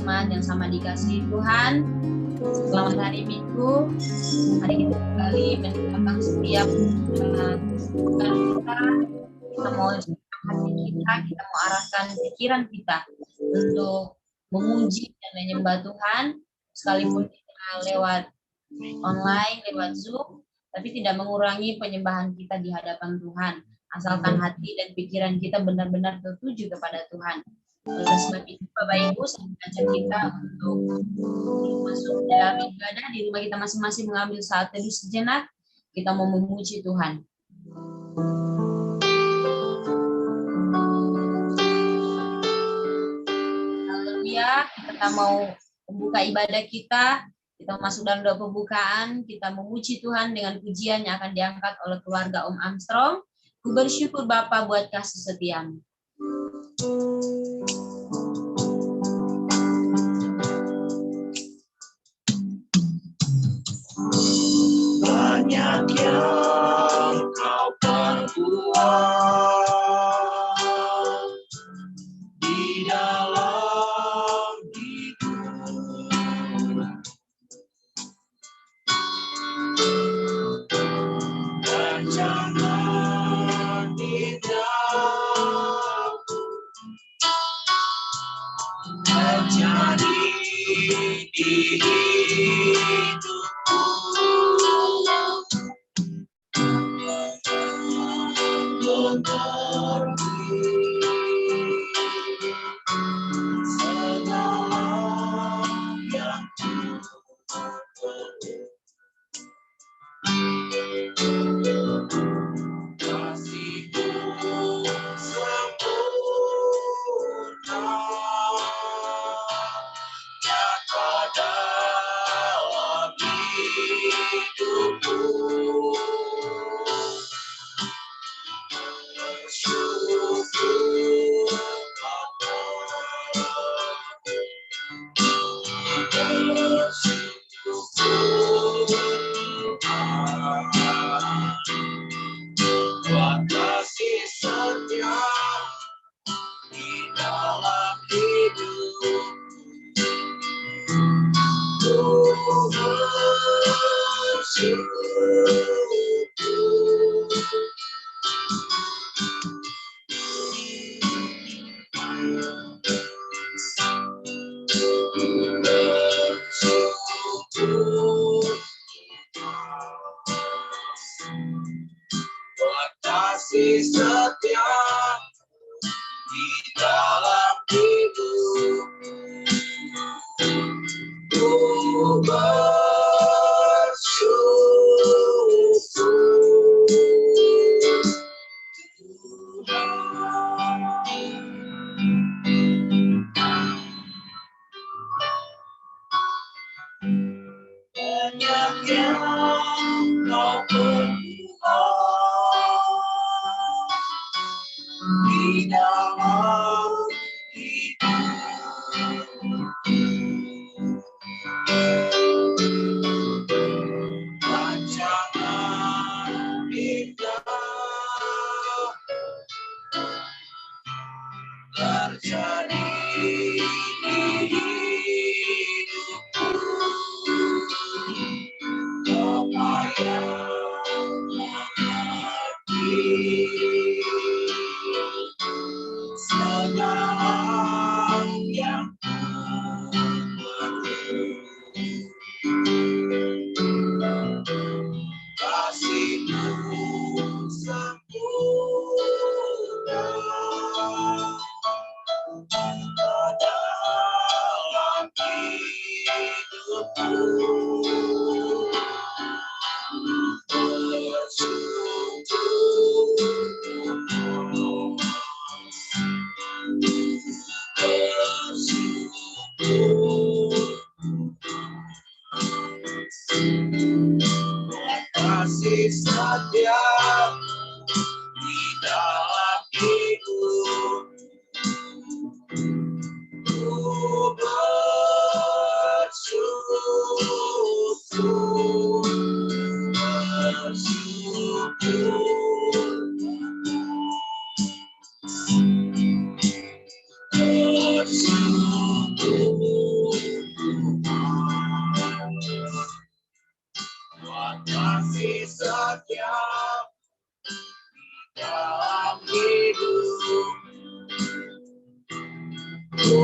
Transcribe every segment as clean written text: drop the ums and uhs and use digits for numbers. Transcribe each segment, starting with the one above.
Asma yang sama dikasih Tuhan. Selamat hari Minggu. Hari kita kembali mendengarkan setiap Tuhan kita. Kita mau hati kita mau arahkan pikiran kita untuk memuji dan menyembah Tuhan, sekalipun kita lewat online, lewat Zoom, tapi tidak mengurangi penyembahan kita di hadapan Tuhan. Asalkan hati dan pikiran kita benar-benar tertuju kepada Tuhan. Oleh sebab itu, Bapak Ibu, saya mengajak kita untuk masuk dalam ibadah di rumah kita masing-masing, mengambil saat teduh sejenak. Kita mau memuji Tuhan. Haleluya, kita mau membuka ibadah kita. Kita masuk dalam doa pembukaan. Kita memuji Tuhan dengan pujian yang akan diangkat oleh keluarga Om Armstrong. Ku bersyukur Bapa buat kasih setiamu. Banyak yang kau perbuat di dalam hidup, dan jangan terjadi di hidupku. setia dalam hidup. Ku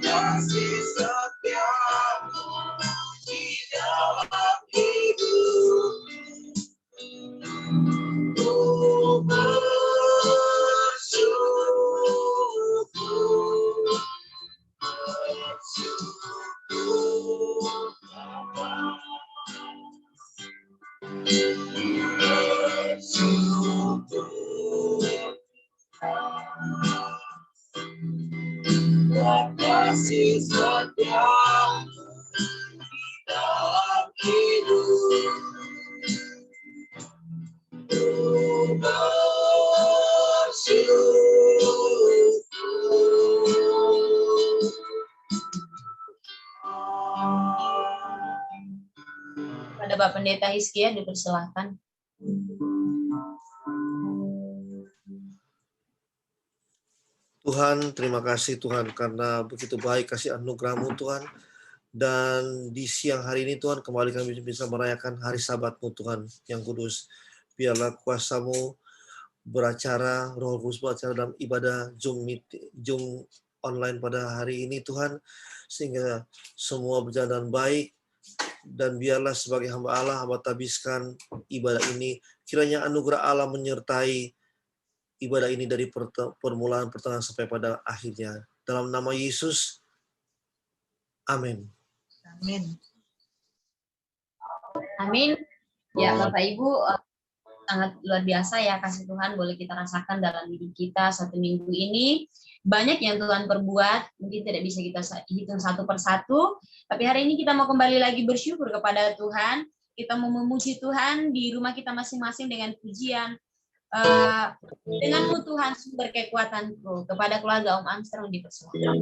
kasih setiamu di dalam hidup. Ku bersyukur, kasih setiamu dalam hidup. Ku bersyukur. Pada Bapak Pendeta Hizkia dipersilakan. Tuhan, terima kasih Tuhan karena begitu baik kasih anugerah-Mu Tuhan. Dan di siang hari ini Tuhan kembali kami bisa merayakan hari Sabat-Mu Tuhan yang kudus. Biarlah kuasa-Mu beracara, Roh Kudus beracara dalam ibadah Zoom online pada hari ini Tuhan. Sehingga semua berjalan dengan baik. Dan biarlah sebagai hamba Allah, hamba tabiskan ibadah ini. Kiranya anugerah Allah menyertai ibadah ini dari permulaan pertengahan sampai pada akhirnya. Dalam nama Yesus, amin. Amin. Amin. Ya Bapak Ibu, sangat luar biasa ya kasih Tuhan boleh kita rasakan dalam hidup kita satu minggu ini. Banyak yang Tuhan perbuat, mungkin tidak bisa kita hitung satu persatu. Tapi hari ini kita mau kembali lagi bersyukur kepada Tuhan. Kita mau memuji Tuhan di rumah kita masing-masing dengan pujian. Denganmu Tuhan sumber kekuatanku. Kepada keluarga Om Armstrong dipersilakan.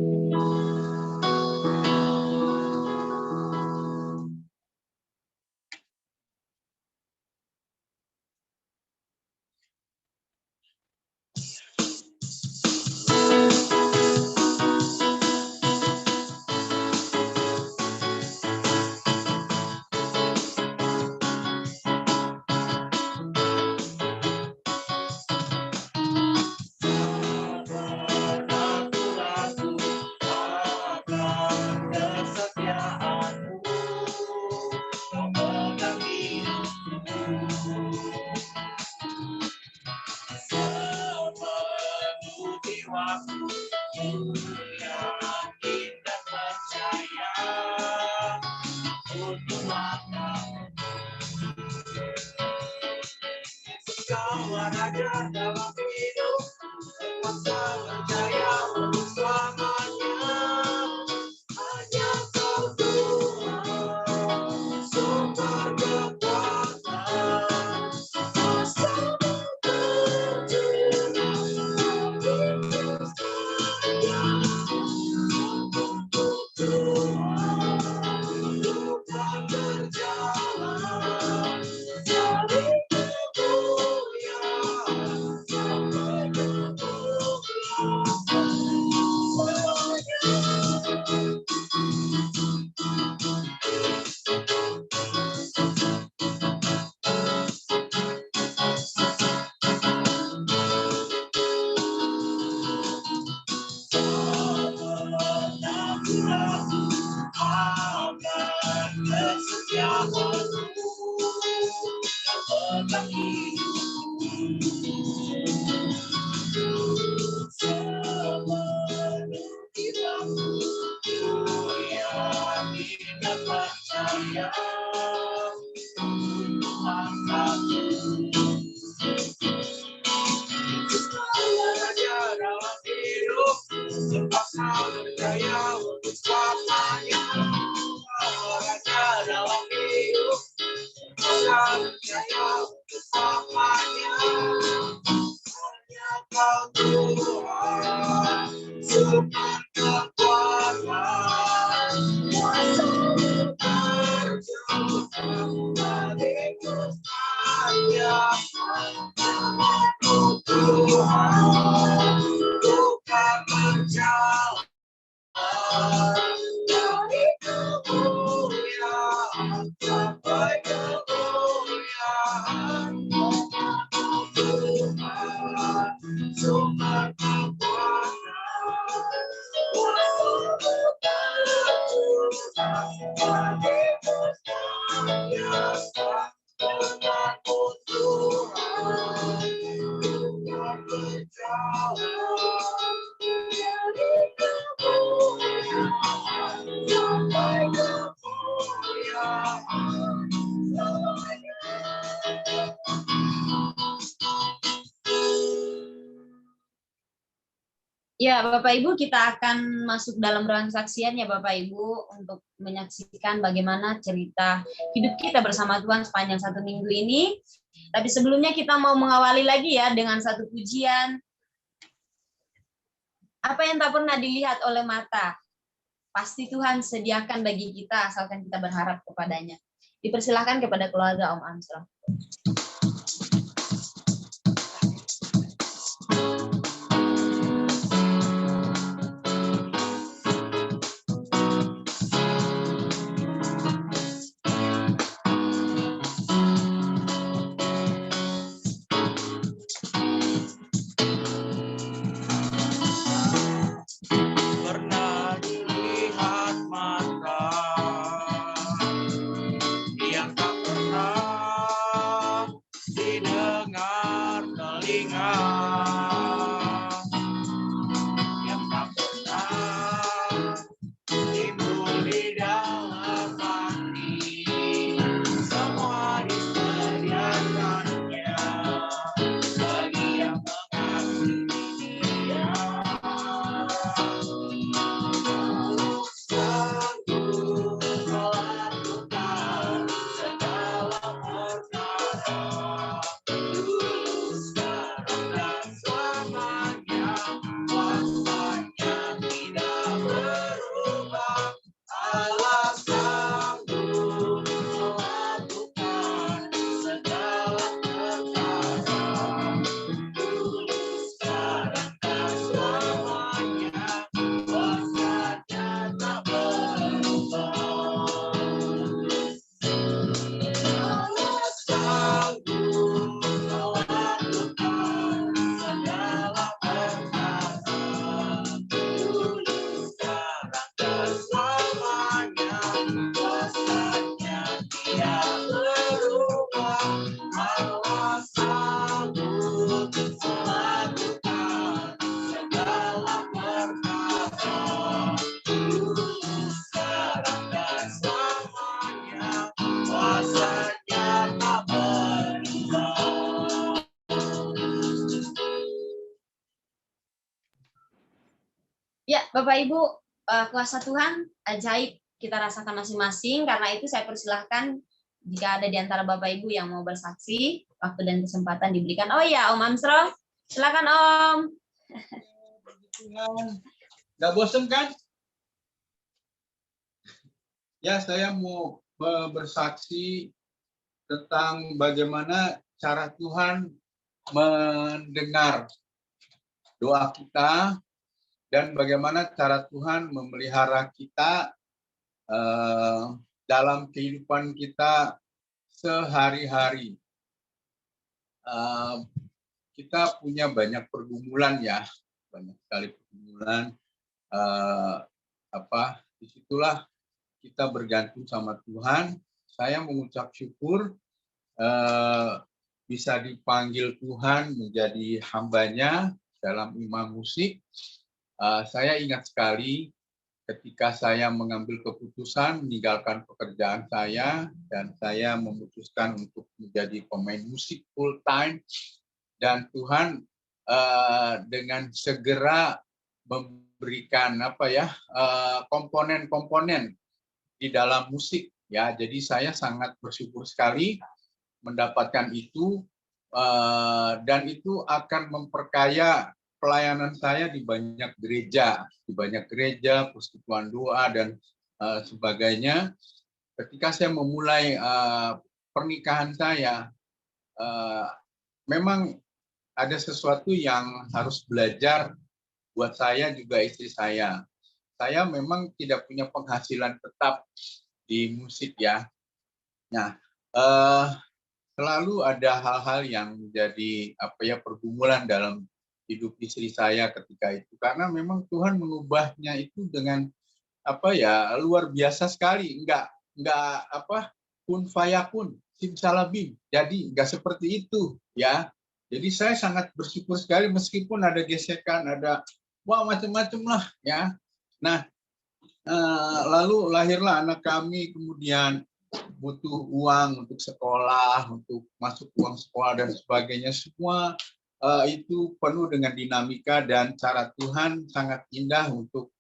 Ya, Bapak Ibu, kita akan masuk dalam ruang saksian ya Bapak Ibu untuk menyaksikan bagaimana cerita hidup kita bersama Tuhan sepanjang 1 minggu ini. Tapi sebelumnya kita mau mengawali lagi ya dengan satu pujian. Apa yang tak pernah dilihat oleh mata, pasti Tuhan sediakan bagi kita asalkan kita berharap kepadanya. Dipersilahkan kepada keluarga Om Armstrong. Ya, Bapak Ibu, kuasa Tuhan ajaib kita rasakan masing-masing. Karena itu saya persilahkan jika ada di antara Bapak Ibu yang mau bersaksi, waktu dan kesempatan diberikan. Oh ya, Om Armstrong, silakan Om. Nggak bosan kan? Ya, saya mau bersaksi tentang bagaimana cara Tuhan mendengar doa kita dan bagaimana cara Tuhan memelihara kita dalam kehidupan kita sehari-hari. Kita punya banyak pergumulan ya, banyak sekali pergumulan. Disitulah kita bergantung sama Tuhan. Saya mengucap syukur bisa dipanggil Tuhan menjadi hambanya dalam imam musik. Saya ingat sekali ketika saya mengambil keputusan meninggalkan pekerjaan saya dan saya memutuskan untuk menjadi pemain musik full time, dan Tuhan dengan segera memberikan komponen-komponen di dalam musik ya. Jadi saya sangat bersyukur sekali mendapatkan itu, dan itu akan memperkaya pelayanan saya di banyak gereja, persekutuan doa dan sebagainya. Ketika saya memulai pernikahan saya, memang ada sesuatu yang harus belajar buat saya juga istri saya. Saya memang tidak punya penghasilan tetap di musik ya. Nah, selalu ada hal-hal yang menjadi pergumulan dalam hidup istri saya ketika itu, karena memang Tuhan mengubahnya itu dengan luar biasa sekali, enggak kun fayakun, simsalabim. Jadi enggak seperti itu ya. Jadi saya sangat bersyukur sekali meskipun ada gesekan, ada macam-macam lah ya. Nah, lalu lahirlah anak kami, kemudian butuh uang untuk sekolah, untuk masuk uang sekolah dan sebagainya. Semua itu penuh dengan dinamika dan cara Tuhan sangat indah untuk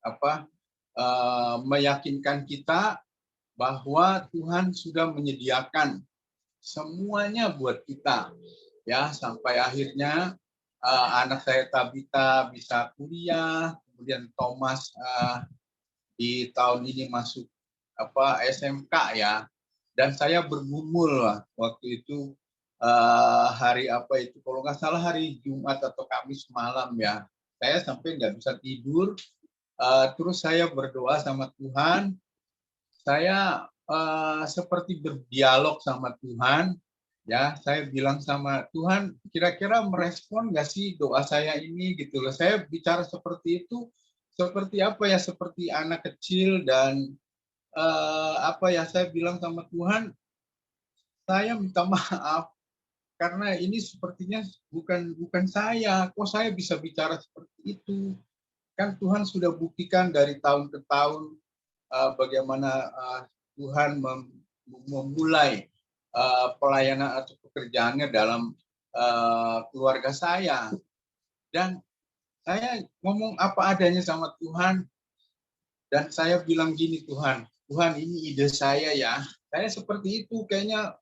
meyakinkan kita bahwa Tuhan sudah menyediakan semuanya buat kita ya, sampai akhirnya anak saya Tabita bisa kuliah, kemudian Thomas di tahun ini masuk SMK ya, dan saya bergumul lah waktu itu hari kalau nggak salah hari Jumat atau Kamis malam ya, saya sampai nggak bisa tidur. Terus saya berdoa sama Tuhan, saya seperti berdialog sama Tuhan ya. Saya bilang sama Tuhan, kira-kira merespon nggak sih doa saya ini gitu loh. Saya bicara seperti itu seperti apa ya, seperti anak kecil. Dan saya bilang sama Tuhan, saya minta maaf karena ini sepertinya bukan saya, kok saya bisa bicara seperti itu. Kan Tuhan sudah buktikan dari tahun ke tahun bagaimana Tuhan memulai pelayanan atau pekerjaannya dalam keluarga saya. Dan saya ngomong apa adanya sama Tuhan, dan saya bilang gini, Tuhan ini ide saya ya. Saya seperti itu, kayaknya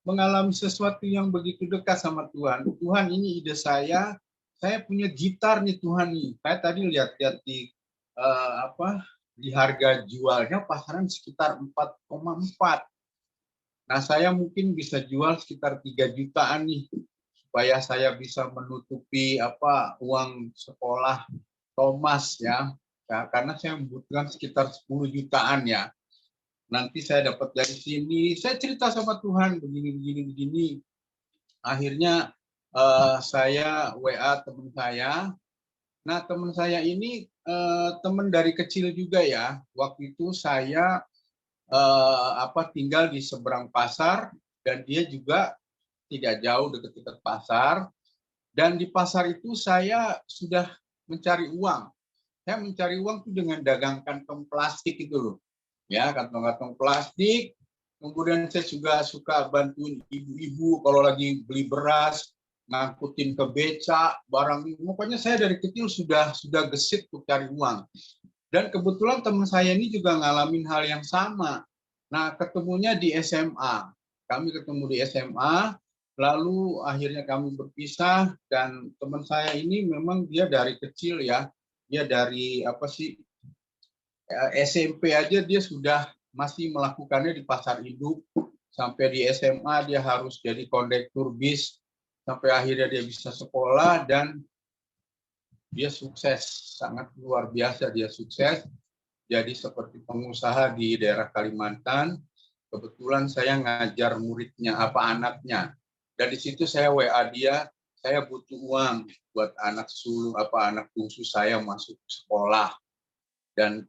mengalami sesuatu yang begitu dekat sama Tuhan. Tuhan ini ide saya punya gitar nih Tuhan nih. Saya tadi lihat-lihat di harga jualnya pasaran sekitar 4,4. Nah, saya mungkin bisa jual sekitar 3 jutaan nih, supaya saya bisa menutupi uang sekolah Thomas ya. Karena saya membutuhkan sekitar 10 jutaan ya. Nanti saya dapat dari sini. Saya cerita sama Tuhan begini. Akhirnya saya WA teman saya. Nah, teman saya ini teman dari kecil juga ya. Waktu itu saya tinggal di seberang pasar, dan dia juga tidak jauh dekat-dekat pasar. Dan di pasar itu saya sudah mencari uang. Saya mencari uang itu dengan dagang kantong plastik itu loh. Ya, kantong-kantong plastik. Kemudian saya juga suka bantuin ibu-ibu kalau lagi beli beras, ngangkutin ke beca, barang. Pokoknya saya dari kecil sudah gesit untuk cari uang. Dan kebetulan teman saya ini juga ngalamin hal yang sama. Nah, ketemunya di SMA. Kami ketemu di SMA, lalu akhirnya kami berpisah. Dan teman saya ini memang dia dari kecil ya, dia dari SMP aja dia sudah masih melakukannya di pasar induk. Sampai di SMA dia harus jadi kondektur bis, sampai akhirnya dia bisa sekolah, dan dia sukses, sangat luar biasa dia sukses. Jadi seperti pengusaha di daerah Kalimantan. Kebetulan saya ngajar muridnya, anaknya. Dan di situ saya WA dia, saya butuh uang buat anak bungsu saya masuk sekolah. Dan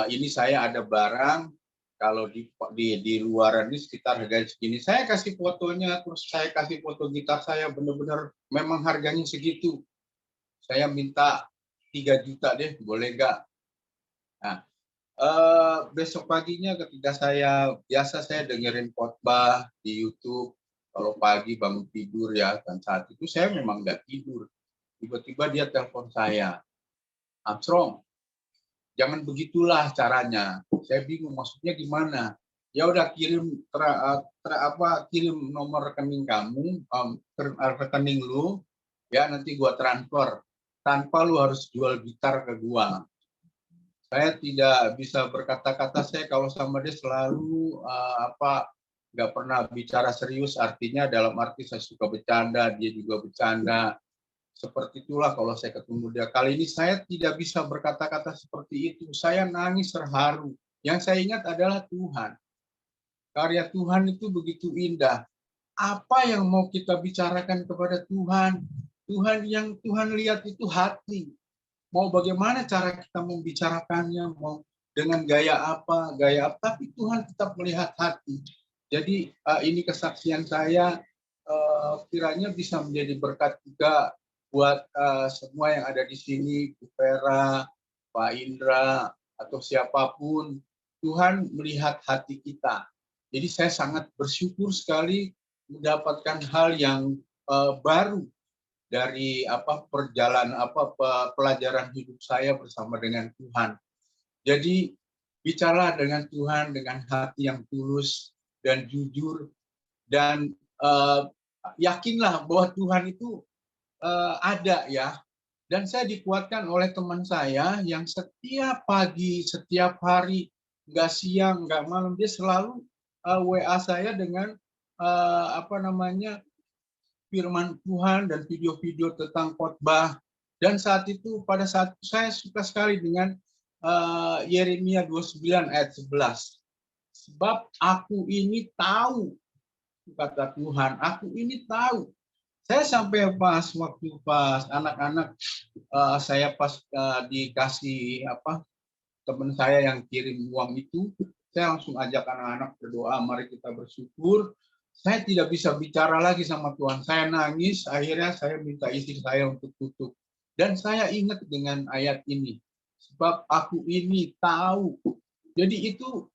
ini saya ada barang, kalau di luaran ini sekitar harga segini. Saya kasih fotonya, terus saya kasih foto gitar saya, benar-benar memang harganya segitu. Saya minta 3 juta deh, boleh nggak? Nah, besok paginya ketika saya dengerin khotbah di YouTube, kalau pagi bangun tidur ya, dan saat itu saya memang nggak tidur. Tiba-tiba dia telepon saya, Armstrong, jangan begitulah caranya. Saya bingung maksudnya gimana. Ya udah, kirim kirim nomor rekening kamu, rekening lu, ya nanti gua transfer. Tanpa lu harus jual gitar ke gua. Saya tidak bisa berkata-kata, saya kalau sama dia selalu nggak pernah bicara serius, artinya dalam arti saya suka bercanda, dia juga bercanda. Seperti itulah kalau saya ketemu dia. Kali ini saya tidak bisa berkata-kata seperti itu. Saya nangis terharu. Yang saya ingat adalah Tuhan. Karya Tuhan itu begitu indah. Apa yang mau kita bicarakan kepada Tuhan? Yang Tuhan lihat itu hati. Mau bagaimana cara kita membicarakannya, mau dengan gaya apa, tapi Tuhan tetap melihat hati. Jadi ini kesaksian saya, kiranya bisa menjadi berkat juga buat semua yang ada di sini, Bu Vera, Pak Indra, atau siapapun. Tuhan melihat hati kita. Jadi saya sangat bersyukur sekali mendapatkan hal yang baru dari pelajaran hidup saya bersama dengan Tuhan. Jadi bicara dengan Tuhan dengan hati yang tulus dan jujur, dan yakinlah bahwa Tuhan itu ada ya. Dan saya dikuatkan oleh teman saya yang setiap pagi, setiap hari, nggak siang, nggak malam, dia selalu WA saya dengan firman Tuhan dan video-video tentang khotbah. Dan saat itu, pada saat itu saya suka sekali dengan Yeremia 29 ayat 11. Sebab aku ini tahu, kata Tuhan, aku ini tahu. Saya sampai pas anak-anak saya dikasih teman saya yang kirim uang itu, saya langsung ajak anak-anak berdoa, mari kita bersyukur. Saya tidak bisa bicara lagi sama Tuhan. Saya nangis, akhirnya saya minta istri saya untuk tutup. Dan saya ingat dengan ayat ini. Sebab aku ini tahu. Jadi itu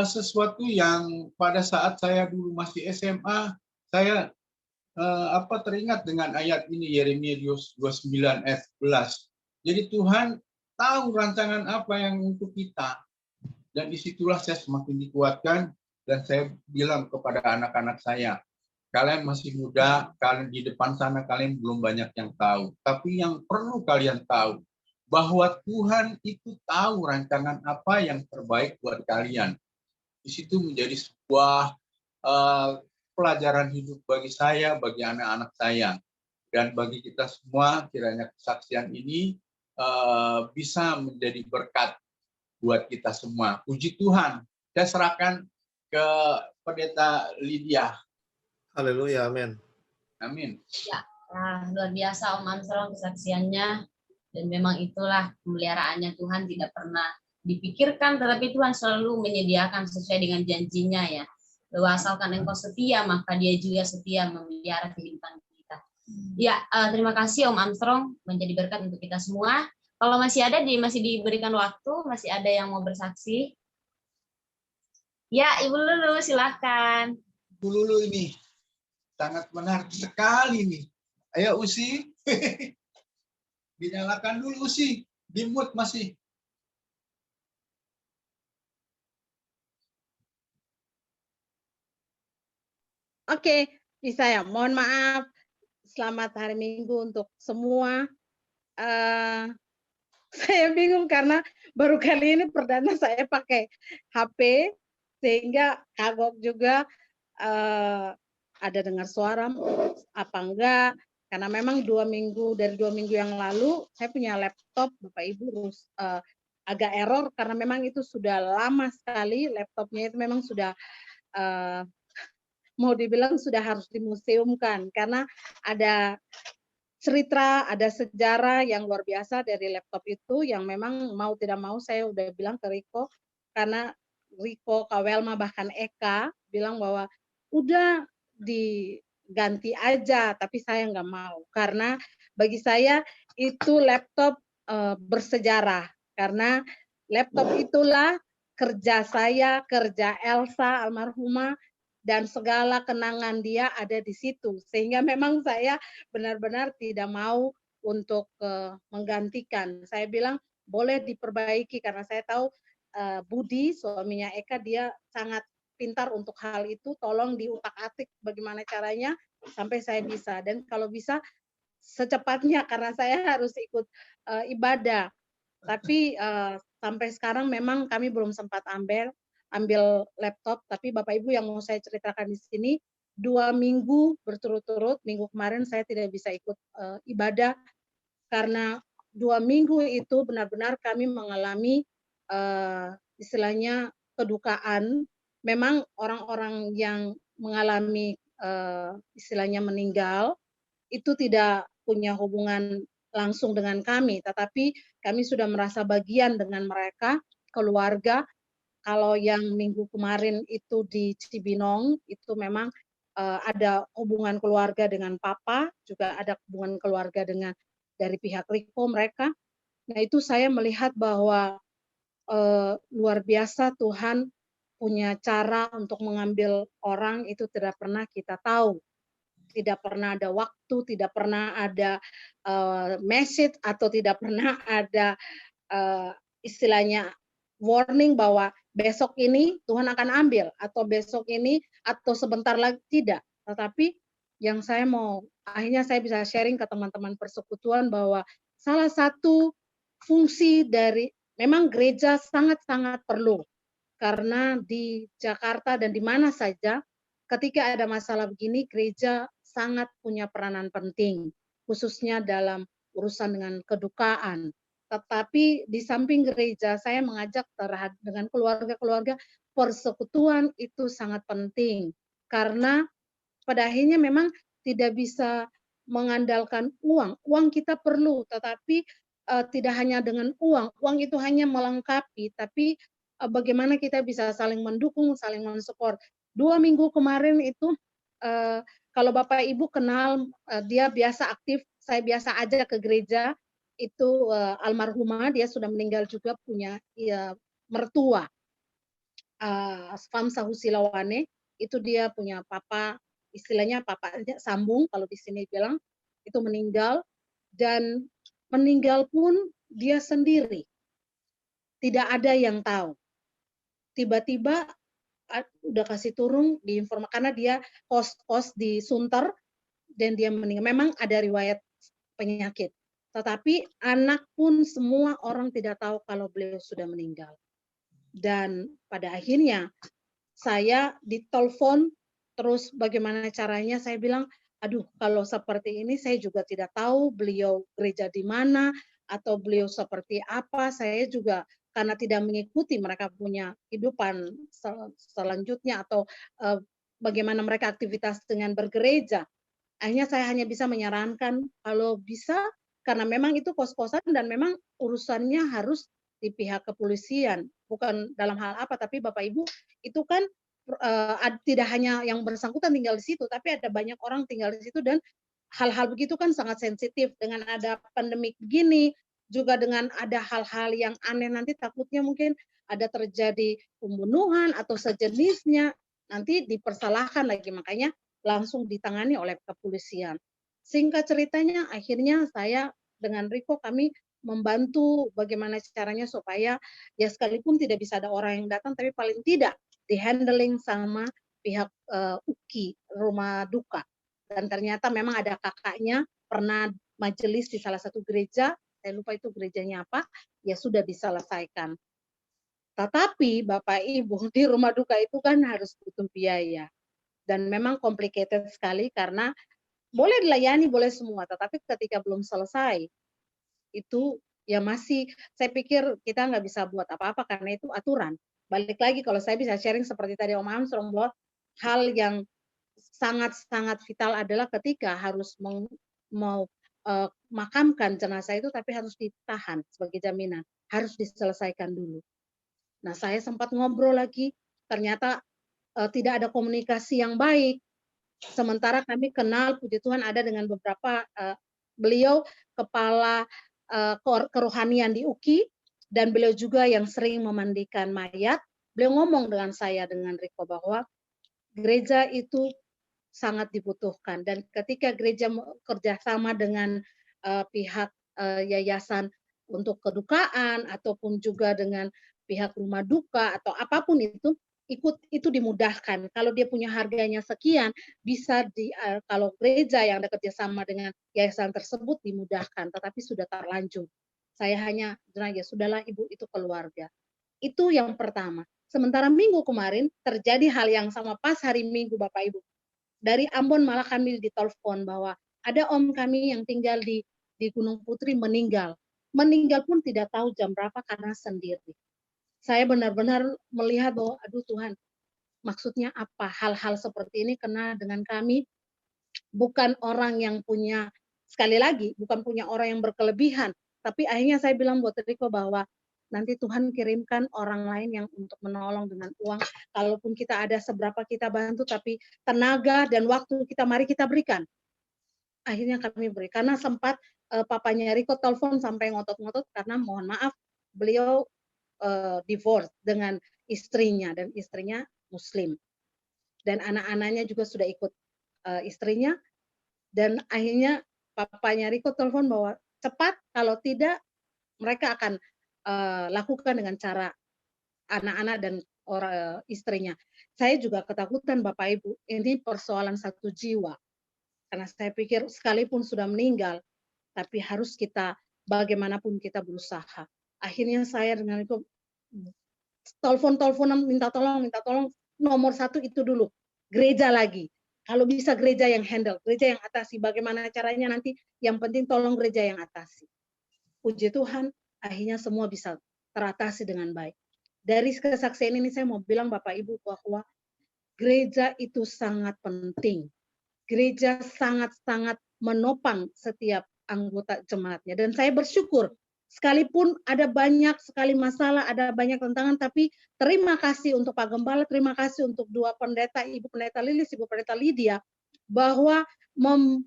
sesuatu yang pada saat saya dulu masih SMA, saya teringat dengan ayat ini, Yeremia 29 ayat 11. Jadi Tuhan tahu rancangan apa yang untuk kita. Dan disitulah saya semakin dikuatkan, dan saya bilang kepada anak-anak saya, kalian masih muda, kalian di depan sana kalian belum banyak yang tahu. Tapi yang perlu kalian tahu, bahwa Tuhan itu tahu rancangan apa yang terbaik buat kalian. Di situ menjadi sebuah pelajaran hidup bagi saya, bagi anak-anak saya, dan bagi kita semua. Kiranya kesaksian ini bisa menjadi berkat buat kita semua. Puji Tuhan. Saya serahkan ke Pendeta Lydia. Haleluya, amin. Amin. Ya, luar biasa Om Armstrong kesaksiannya, dan memang itulah pemeliharaannya Tuhan, tidak pernah dipikirkan, tetapi Tuhan selalu menyediakan sesuai dengan janjinya ya. Bahwa asalkan engkau setia, maka dia juga setia memelihara kehidupan kita. Ya, terima kasih Om Armstrong, menjadi berkat untuk kita semua. Kalau masih ada, masih diberikan waktu, masih ada yang mau bersaksi. Ya, Ibu Lulu, silakan. Ibu Lulu ini sangat menarik sekali nih. Ayo Usi, dinyalakan dulu Usi, di mute masih. Oke, bisa ya. Mohon maaf. Selamat hari Minggu untuk semua. Saya bingung karena baru kali ini perdana saya pakai HP, sehingga kagok juga ada dengar suara apa enggak. Karena memang dari 2 minggu yang lalu saya punya laptop, Bapak Ibu, agak error karena memang itu sudah lama sekali laptopnya, itu memang sudah mau dibilang sudah harus dimuseumkan karena ada cerita, ada sejarah yang luar biasa dari laptop itu, yang memang mau tidak mau saya udah bilang ke Riko, karena Riko, Kak Welma, bahkan Eka bilang bahwa udah diganti aja, tapi saya nggak mau karena bagi saya itu laptop bersejarah, karena laptop itulah kerja saya, kerja Elsa almarhumah, dan segala kenangan dia ada di situ. Sehingga memang saya benar-benar tidak mau untuk menggantikan. Saya bilang boleh diperbaiki karena saya tahu Budi, suaminya Eka, dia sangat pintar untuk hal itu. Tolong diutak-atik bagaimana caranya sampai saya bisa. Dan kalau bisa secepatnya karena saya harus ikut ibadah. Tapi sampai sekarang memang kami belum sempat ambil laptop, tapi Bapak Ibu yang mau saya ceritakan di sini, 2 minggu berturut-turut, minggu kemarin saya tidak bisa ikut ibadah karena 2 minggu itu benar-benar kami mengalami istilahnya kedukaan. Memang orang-orang yang mengalami istilahnya meninggal itu tidak punya hubungan langsung dengan kami, tetapi kami sudah merasa bagian dengan mereka. keluarga. Kalau yang minggu kemarin itu di Cibinong, itu memang ada hubungan keluarga dengan papa, juga ada hubungan keluarga dengan dari pihak Riko mereka. Nah itu saya melihat bahwa luar biasa Tuhan punya cara untuk mengambil orang itu tidak pernah kita tahu. Tidak pernah ada waktu, tidak pernah ada message, atau tidak pernah ada istilahnya warning bahwa besok ini Tuhan akan ambil, atau besok ini, atau sebentar lagi, tidak. Tetapi yang saya mau, akhirnya saya bisa sharing ke teman-teman persekutuan bahwa salah satu fungsi dari, memang gereja sangat-sangat perlu, karena di Jakarta dan di mana saja ketika ada masalah begini, gereja sangat punya peranan penting, khususnya dalam urusan dengan kedukaan. Tetapi di samping gereja, saya mengajak dengan keluarga-keluarga, persekutuan itu sangat penting. Karena pada akhirnya memang tidak bisa mengandalkan uang. Uang kita perlu, tetapi tidak hanya dengan uang. Uang itu hanya melengkapi, tapi bagaimana kita bisa saling mendukung, saling mensupport. 2 minggu kemarin itu, kalau Bapak Ibu kenal, dia biasa aktif, saya biasa ajak ke gereja, itu almarhumah, dia sudah meninggal juga, punya mertua, Famsa Husilawane, itu dia punya papa, istilahnya papanya sambung, kalau di sini bilang, itu meninggal, dan meninggal pun dia sendiri. Tidak ada yang tahu. Tiba-tiba udah kasih turun di informasi, karena dia kos di Sunter dan dia meninggal. Memang ada riwayat penyakit. Tetapi anak pun semua orang tidak tahu kalau beliau sudah meninggal. Dan pada akhirnya saya ditelepon, terus bagaimana caranya, saya bilang, aduh kalau seperti ini saya juga tidak tahu beliau gereja di mana, atau beliau seperti apa, saya juga karena tidak mengikuti mereka punya kehidupan selanjutnya, atau bagaimana mereka aktivitas dengan bergereja. Akhirnya saya hanya bisa menyarankan kalau bisa, karena memang itu kos-kosan dan memang urusannya harus di pihak kepolisian, bukan dalam hal apa, tapi Bapak Ibu itu kan tidak hanya yang bersangkutan tinggal di situ, tapi ada banyak orang tinggal di situ, dan hal-hal begitu kan sangat sensitif. Dengan ada pandemik begini, juga dengan ada hal-hal yang aneh, nanti takutnya mungkin ada terjadi pembunuhan atau sejenisnya, nanti dipersalahkan lagi, makanya langsung ditangani oleh kepolisian. Singkat ceritanya, akhirnya saya dengan Riko kami membantu bagaimana caranya supaya ya sekalipun tidak bisa ada orang yang datang, tapi paling tidak di-handling sama pihak UKI, rumah duka. Dan ternyata memang ada kakaknya pernah majelis di salah satu gereja, saya lupa itu gerejanya apa, ya sudah diselesaikan. Tetapi Bapak Ibu, di rumah duka itu kan harus butuh biaya. Dan memang complicated sekali, karena boleh dilayani, boleh semua, tetapi ketika belum selesai, itu ya masih, saya pikir kita nggak bisa buat apa-apa karena itu aturan. Balik lagi, kalau saya bisa sharing seperti tadi Om Armstrong, bahwa hal yang sangat-sangat vital adalah ketika harus mau makamkan jenazah itu, tapi harus ditahan sebagai jaminan, harus diselesaikan dulu. Nah, saya sempat ngobrol lagi, ternyata tidak ada komunikasi yang baik. Sementara kami kenal, puji Tuhan, ada dengan beberapa beliau kepala kerohanian di UKI, dan beliau juga yang sering memandikan mayat. Beliau ngomong dengan saya, dengan Riko, bahwa gereja itu sangat dibutuhkan, dan ketika gereja kerjasama dengan pihak yayasan untuk kedukaan, ataupun juga dengan pihak rumah duka atau apapun itu dimudahkan. Kalau dia punya harganya sekian, bisa kalau gereja yang ada kerjasama dengan yayasan tersebut dimudahkan, tetapi sudah terlanjur. Saya hanya ya sudahlah Ibu, itu keluarga. Itu yang pertama. Sementara minggu kemarin terjadi hal yang sama, pas hari Minggu Bapak Ibu. Dari Ambon malah kami ditelepon bahwa ada om kami yang tinggal di Gunung Putri meninggal. Meninggal pun tidak tahu jam berapa karena sendiri. Saya benar-benar melihat bahwa aduh Tuhan, maksudnya apa hal-hal seperti ini kena dengan kami, bukan orang yang punya, sekali lagi bukan punya orang yang berkelebihan, tapi akhirnya saya bilang buat Riko bahwa nanti Tuhan kirimkan orang lain yang untuk menolong dengan uang. Kalaupun kita ada seberapa kita bantu, tapi tenaga dan waktu kita mari kita berikan. Akhirnya kami beri, karena sempat papanya Riko telepon sampai ngotot-ngotot karena mohon maaf beliau divorce dengan istrinya dan istrinya Muslim dan anak-anaknya juga sudah ikut istrinya, dan akhirnya papanya Riko telepon bahwa cepat, kalau tidak mereka akan lakukan dengan cara anak-anak dan orang istrinya. Saya juga ketakutan Bapak Ibu, ini persoalan satu jiwa. Karena saya pikir sekalipun sudah meninggal, tapi harus kita bagaimanapun kita berusaha. Akhirnya saya dengan itu telepon-teleponan minta tolong, nomor satu itu dulu, gereja lagi. Kalau bisa gereja yang handle, gereja yang atasi, bagaimana caranya nanti, yang penting tolong gereja yang atasi. Puji Tuhan, akhirnya semua bisa teratasi dengan baik. Dari kesaksian ini saya mau bilang Bapak Ibu bahwa gereja itu sangat penting. Gereja sangat-sangat menopang setiap anggota jemaatnya. Dan saya bersyukur, sekalipun ada banyak sekali masalah, ada banyak tantangan, tapi terima kasih untuk Pak Gembala, terima kasih untuk dua pendeta, Ibu Pendeta Lilis, Ibu Pendeta Lydia, bahwa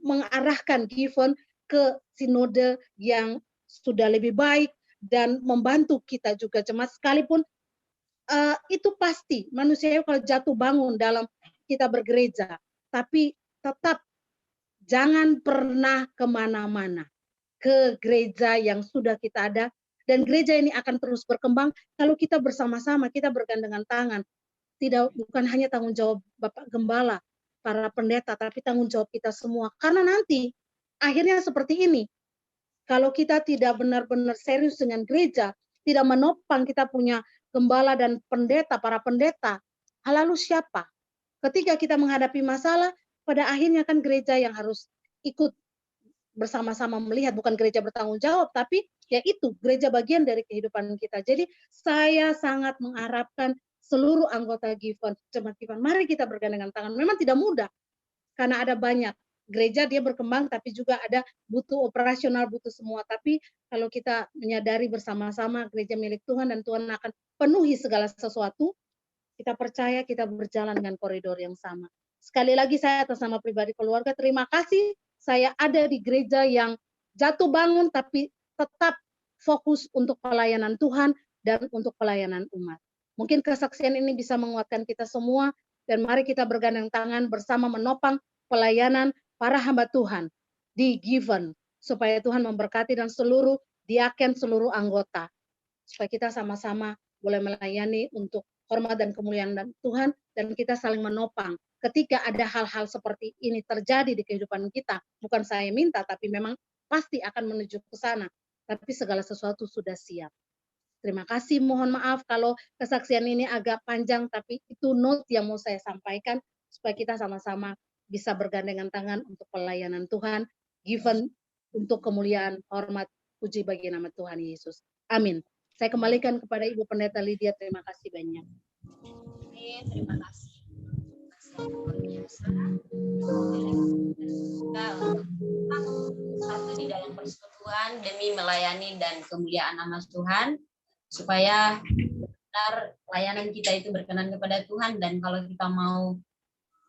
mengarahkan Given ke sinode yang sudah lebih baik dan membantu kita juga jemaat. Sekalipun itu pasti manusia kalau jatuh bangun dalam kita bergereja, tapi tetap jangan pernah kemana-mana ke gereja yang sudah kita ada, dan gereja ini akan terus berkembang kalau kita bersama-sama, kita bergandengan tangan. Bukan hanya tanggung jawab Bapak Gembala, para pendeta, tapi tanggung jawab kita semua. Karena nanti akhirnya seperti ini, kalau kita tidak benar-benar serius dengan gereja, tidak menopang kita punya gembala dan pendeta, para pendeta, lalu siapa? Ketika kita menghadapi masalah, pada akhirnya kan gereja yang harus ikut bersama-sama melihat, bukan gereja bertanggung jawab, tapi ya itu gereja bagian dari kehidupan kita. Jadi saya sangat mengharapkan seluruh anggota Given, jemaat Given, mari kita bergandengan tangan. Memang tidak mudah, karena ada banyak gereja dia berkembang, tapi juga ada butuh operasional, butuh semua. Tapi kalau kita menyadari bersama-sama gereja milik Tuhan dan Tuhan akan penuhi segala sesuatu, kita percaya kita berjalan dengan koridor yang sama. Sekali lagi saya atas nama pribadi keluarga, terima kasih saya ada di gereja yang jatuh bangun tapi tetap fokus untuk pelayanan Tuhan dan untuk pelayanan umat. Mungkin kesaksian ini bisa menguatkan kita semua, dan mari kita bergandeng tangan bersama menopang pelayanan para hamba Tuhan di Given, supaya Tuhan memberkati dan seluruh diaken, seluruh anggota, supaya kita sama-sama boleh melayani untuk hormat dan kemuliaan dan Tuhan, dan kita saling menopang. Ketika ada hal-hal seperti ini terjadi di kehidupan kita, bukan saya minta, tapi memang pasti akan menuju ke sana. Tapi segala sesuatu sudah siap. Terima kasih, mohon maaf kalau kesaksian ini agak panjang, tapi itu note yang mau saya sampaikan, supaya kita sama-sama bisa bergandengan tangan untuk pelayanan Tuhan, Given untuk kemuliaan, hormat, puji bagi nama Tuhan Yesus. Amin. Saya kembalikan kepada Ibu Pendeta Lydia, terima kasih banyak. Amin, terima kasih. Luar biasa. Satu di dalam persekutuan demi melayani dan kemuliaan nama Tuhan, supaya benar layanan kita itu berkenan kepada Tuhan. Dan kalau kita mau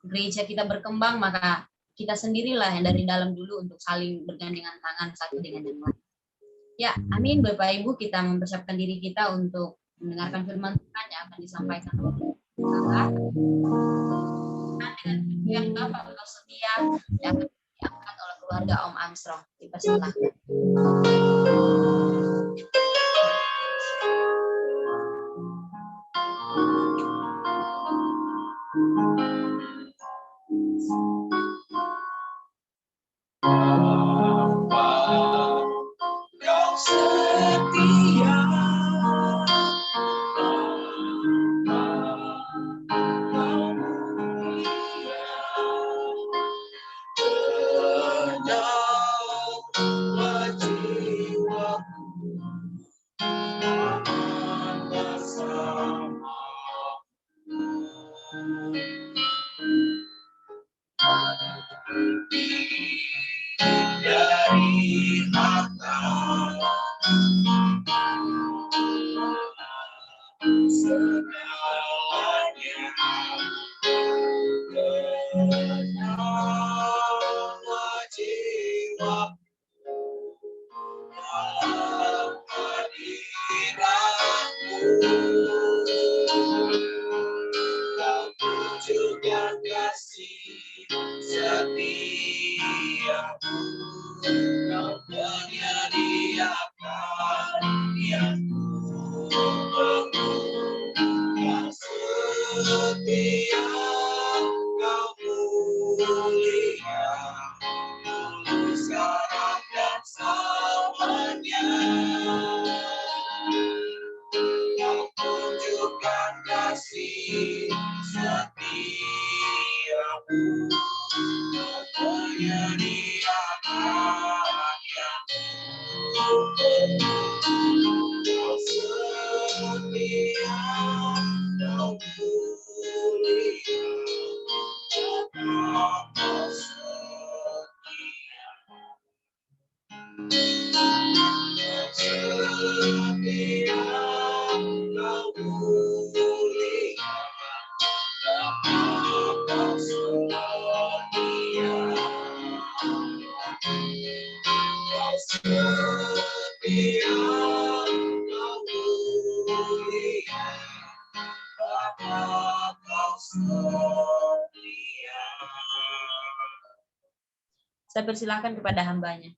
gereja kita berkembang, maka kita sendirilah yang dari dalam dulu untuk saling bergandengan tangan satu dengan yang lain. Ya, amin. Bapak Ibu, kita mempersiapkan diri kita untuk mendengarkan firman Tuhan yang akan disampaikan oleh Bapak. Dengan pimpin Bapak setia yang akan diangkat oleh keluarga Om Armstrong. Dipersilakan. Kau setia, kau mulia, penyayang jiwaku bersama. Dari harta dan kasih setiamu. Kau menyediakan yang ku setia, kau mulia, tulus sekarang dan selamanya. Kau tunjukkan kasih setiamu, kau menyediakan yang kau setia, kau mulia, kau setia. Setia, kau mulia, kau setia. Kau setia, kau mulia, kau setia. Saya persilakan kepada hambanya.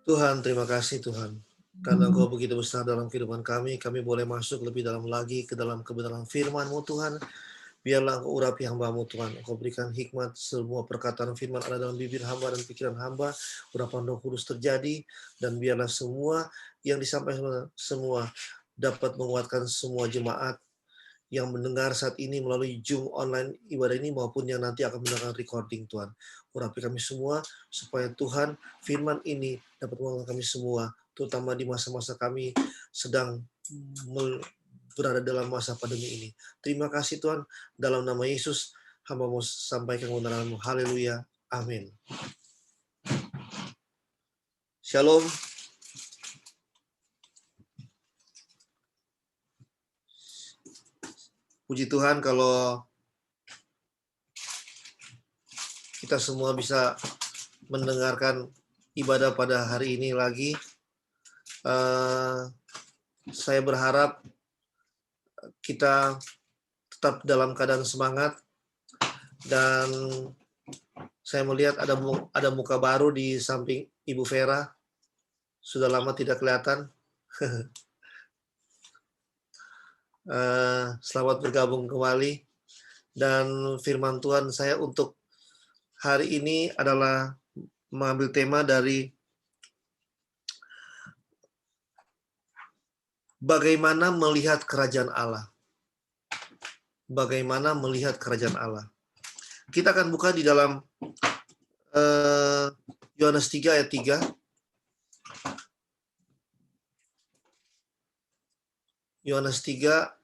Tuhan, terima kasih Tuhan. Karena Engkau begitu besar dalam kehidupan kami boleh masuk lebih dalam lagi ke dalam kebenaran firman-Mu Tuhan. Biarlah Engkau urapi hamba-Mu Tuhan. Engkau berikan hikmat, semua perkataan firman ada dalam bibir hamba dan pikiran hamba. Urapan Roh Kudus terjadi, dan biarlah semua yang disampaikan semua dapat menguatkan semua jemaat yang mendengar saat ini melalui Zoom online ibadah ini maupun yang nanti akan mendengar recording Tuhan. Urapi kami semua supaya Tuhan firman ini dapat menguatkan kami semua, terutama di masa-masa kami sedang berada dalam masa pandemi ini. Terima kasih Tuhan, dalam nama Yesus hamba mau sampaikan kebenaran-Mu. Haleluya. Amin. Shalom. Puji Tuhan kalau kita semua bisa mendengarkan ibadah pada hari ini lagi. Saya berharap kita tetap dalam keadaan semangat, dan saya melihat ada muka baru di samping Ibu Vera. Sudah lama tidak kelihatan. Selamat bergabung kembali. Dan firman Tuhan saya untuk hari ini adalah mengambil tema dari bagaimana melihat kerajaan Allah. Bagaimana melihat kerajaan Allah. Kita akan buka di dalam Yohanes 3 ayat 3. Yohanes 3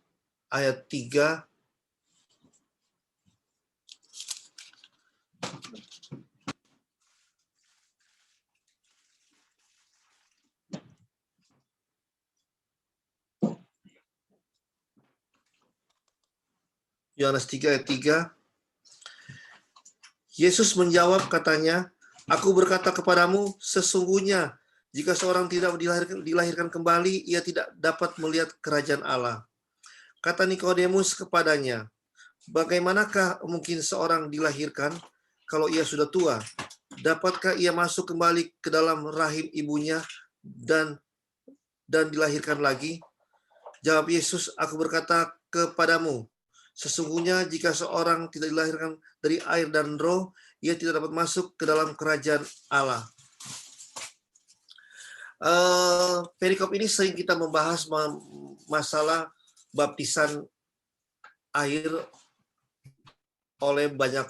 ayat 3. Yohanes 3 ayat 3. Yesus menjawab katanya, "Aku berkata kepadamu, sesungguhnya jika seorang tidak dilahirkan kembali, ia tidak dapat melihat kerajaan Allah." Kata Nikodemus kepadanya, "Bagaimanakah mungkin seorang dilahirkan kalau ia sudah tua? Dapatkah ia masuk kembali ke dalam rahim ibunya dan dilahirkan lagi?" Jawab Yesus, "Aku berkata kepadamu, sesungguhnya jika seorang tidak dilahirkan dari air dan roh, ia tidak dapat masuk ke dalam kerajaan Allah." Perikop ini sering kita membahas masalah baptisan air oleh banyak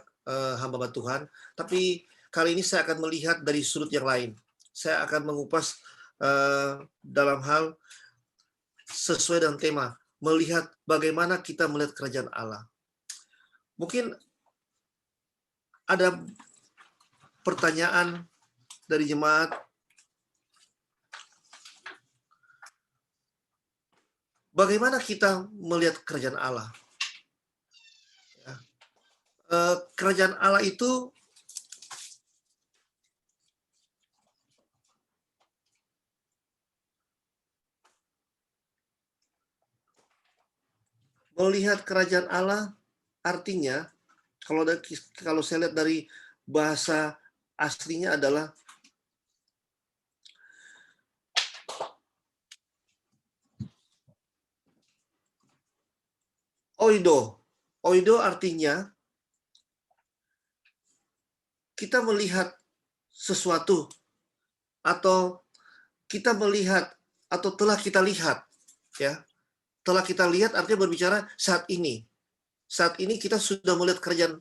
hamba Tuhan, tapi kali ini saya akan melihat dari sudut yang lain. Saya akan mengupas dalam hal sesuai dengan tema, melihat bagaimana kita melihat kerajaan Allah. Mungkin ada pertanyaan dari jemaat, bagaimana kita melihat kerajaan Allah? Kerajaan Allah itu Melihat kerajaan Allah artinya, kalau saya lihat dari bahasa aslinya adalah oido. Oido artinya kita melihat sesuatu, atau kita melihat, atau telah kita lihat, ya. Telah kita lihat artinya berbicara saat ini. Saat ini kita sudah melihat kerajaan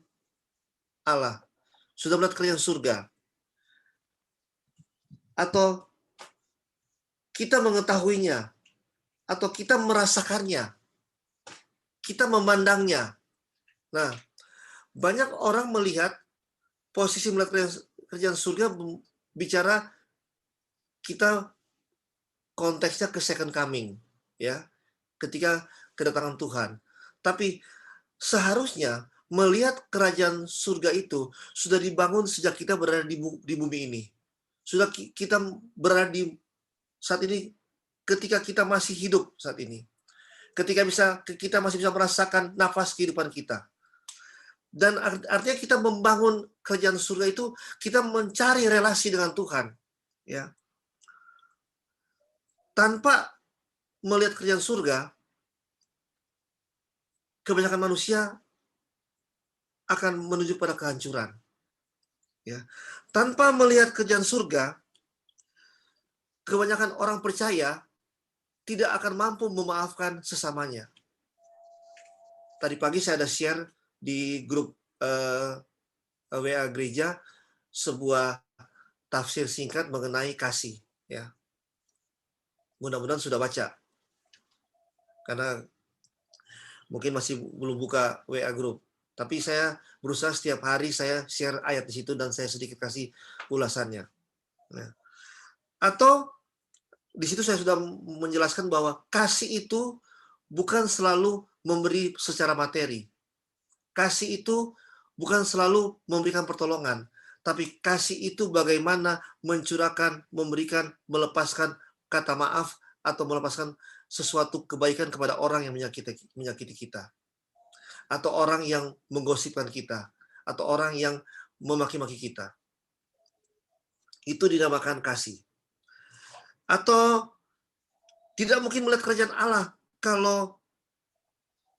Allah, sudah melihat kerajaan surga, atau kita mengetahuinya, atau kita merasakannya, kita memandangnya. Nah, banyak orang melihat posisi melihat kerajaan surga bicara kita konteksnya ke second coming, ya, ketika kedatangan Tuhan. Tapi seharusnya melihat kerajaan surga itu sudah dibangun sejak kita berada di bumi ini. Sudah kita berada di saat ini, ketika kita masih hidup saat ini. Ketika kita masih bisa merasakan nafas kehidupan kita. Dan artinya kita membangun kerajaan surga itu, kita mencari relasi dengan Tuhan, ya. Tanpa melihat kerajaan surga, kebanyakan manusia akan menuju pada kehancuran, ya. Tanpa melihat kerajaan surga, kebanyakan orang percaya tidak akan mampu memaafkan sesamanya. Tadi pagi saya ada share di grup WA gereja sebuah tafsir singkat mengenai kasih, ya. Mudah-mudahan sudah baca, karena mungkin masih belum buka WA grup. Tapi saya berusaha setiap hari saya share ayat di situ dan saya sedikit kasih ulasannya. Nah, atau di situ saya sudah menjelaskan bahwa kasih itu bukan selalu memberi secara materi. Kasih itu bukan selalu memberikan pertolongan, tapi kasih itu bagaimana mencurahkan, memberikan, melepaskan kata maaf atau melepaskan sesuatu kebaikan kepada orang yang menyakiti kita, atau orang yang menggosipkan kita, atau orang yang memaki-maki kita. Itu dinamakan kasih. Atau tidak mungkin melihat kerajaan Allah kalau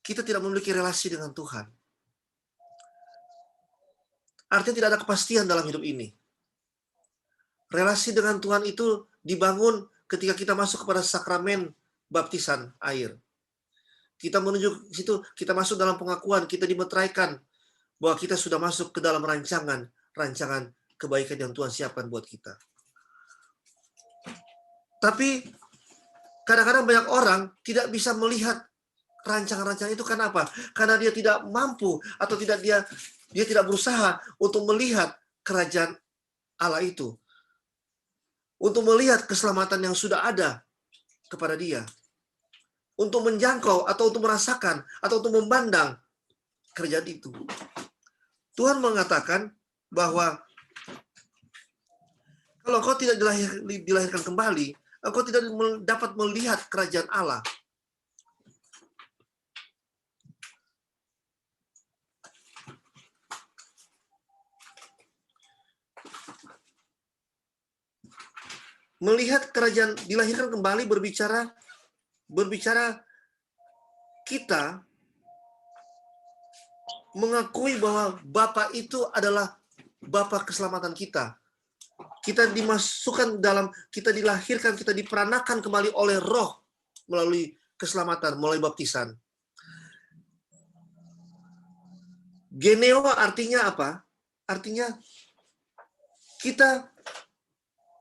kita tidak memiliki relasi dengan Tuhan. Artinya tidak ada kepastian dalam hidup ini. Relasi dengan Tuhan itu dibangun ketika kita masuk kepada sakramen baptisan air. Kita menuju situ, kita masuk dalam pengakuan, kita dimeteraikan bahwa kita sudah masuk ke dalam rancangan kebaikan yang Tuhan siapkan buat kita. Tapi kadang-kadang banyak orang tidak bisa melihat rancangan-rancangan itu. Karena apa? Karena dia tidak mampu, atau dia tidak berusaha untuk melihat kerajaan Allah itu, untuk melihat keselamatan yang sudah ada kepada dia, untuk menjangkau atau untuk merasakan atau untuk memandang kerajaan itu. Tuhan mengatakan bahwa kalau kau tidak dilahirkan kembali, engkau tidak dapat melihat kerajaan Allah. Melihat kerajaan, dilahirkan kembali berbicara kita mengakui bahwa Bapa itu adalah Bapa keselamatan kita. Kita dimasukkan kita dilahirkan, kita diperanakan kembali oleh Roh melalui keselamatan, melalui baptisan. Geneo artinya apa? Artinya kita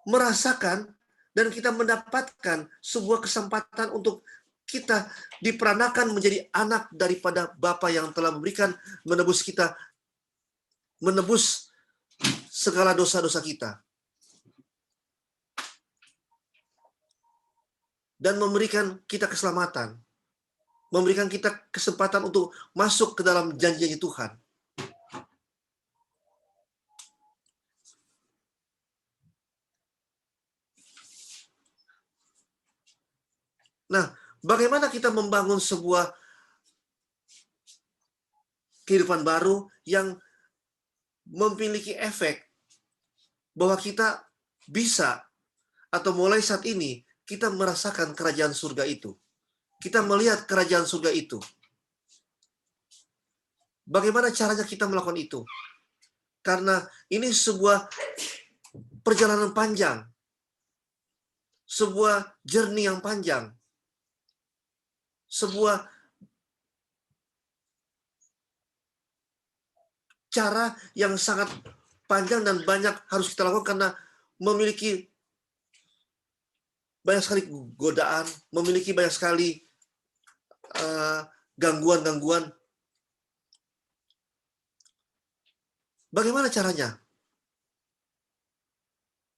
merasakan dan kita mendapatkan sebuah kesempatan untuk kita diperanakan menjadi anak daripada Bapa yang telah menebus kita, menebus segala dosa-dosa kita, dan memberikan kita keselamatan, memberikan kita kesempatan untuk masuk ke dalam janji-janji Tuhan. Nah, bagaimana kita membangun sebuah kehidupan baru yang memiliki efek bahwa kita bisa atau mulai saat ini kita merasakan kerajaan surga itu. Kita melihat kerajaan surga itu. Bagaimana caranya kita melakukan itu? Karena ini sebuah perjalanan panjang. Sebuah journey yang panjang. Sebuah cara yang sangat panjang dan banyak harus kita lakukan karena memiliki banyak sekali godaan, memiliki banyak sekali gangguan-gangguan. Bagaimana caranya?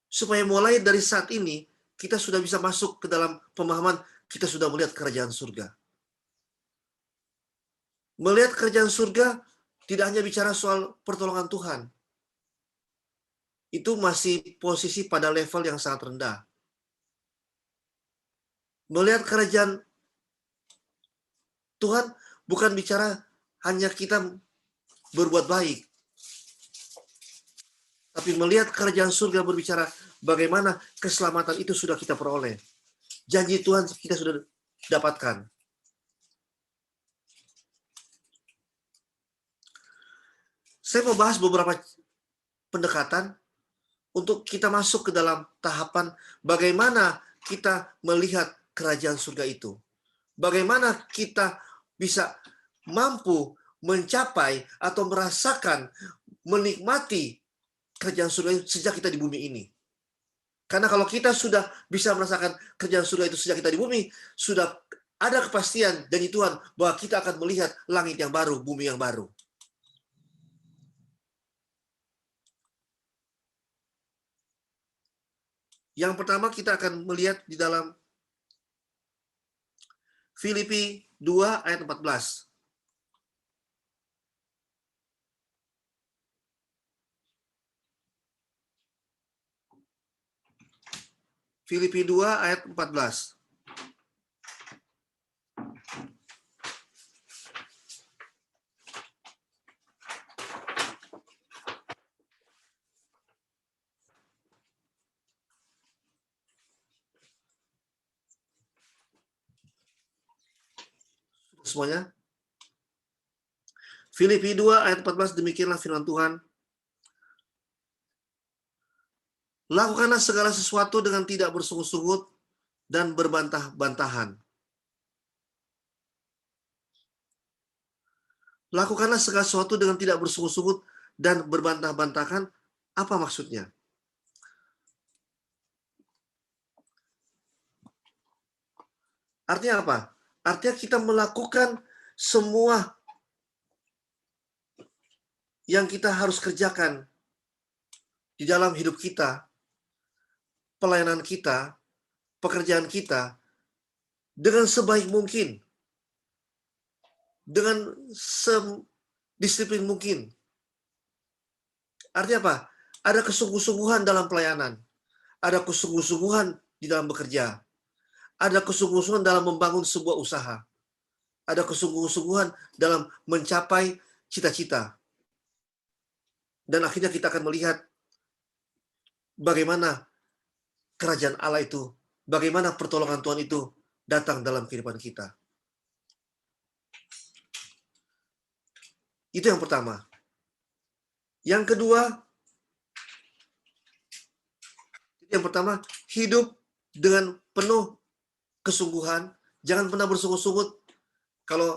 Supaya mulai dari saat ini, kita sudah bisa masuk ke dalam pemahaman, kita sudah melihat kerajaan surga. Melihat kerajaan surga tidak hanya bicara soal pertolongan Tuhan. Itu masih posisi pada level yang sangat rendah. Melihat kerajaan Tuhan bukan bicara hanya kita berbuat baik. Tapi melihat kerajaan surga berbicara bagaimana keselamatan itu sudah kita peroleh. Janji Tuhan kita sudah dapatkan. Saya mau bahas beberapa pendekatan untuk kita masuk ke dalam tahapan bagaimana kita melihat kerajaan surga itu. Bagaimana kita bisa mampu mencapai atau merasakan, menikmati kerajaan surga itu sejak kita di bumi ini. Karena kalau kita sudah bisa merasakan kerajaan surga itu sejak kita di bumi, sudah ada kepastian janji Tuhan bahwa kita akan melihat langit yang baru, bumi yang baru. Yang pertama kita akan melihat di dalam Filipi 2 ayat 14. Filipi 2 ayat 14. Semuanya. Filipi 2 ayat 14, demikianlah firman Tuhan. Lakukanlah segala sesuatu dengan tidak bersungut-sungut dan berbantah-bantahan. Lakukanlah segala sesuatu dengan tidak bersungut-sungut dan berbantah-bantahan. Apa maksudnya? Artinya apa? Artinya kita melakukan semua yang kita harus kerjakan di dalam hidup kita, pelayanan kita, pekerjaan kita, dengan sebaik mungkin, dengan sedisiplin mungkin. Artinya apa? Ada kesungguh-sungguhan dalam pelayanan, ada kesungguh-sungguhan di dalam bekerja, ada kesungguh-sungguhan dalam membangun sebuah usaha, ada kesungguh-sungguhan dalam mencapai cita-cita. Dan akhirnya kita akan melihat bagaimana kerajaan Allah itu, bagaimana pertolongan Tuhan itu datang dalam kehidupan kita. Itu yang pertama. Yang kedua, hidup dengan penuh kesungguhan, jangan pernah bersungut-sungut. Kalau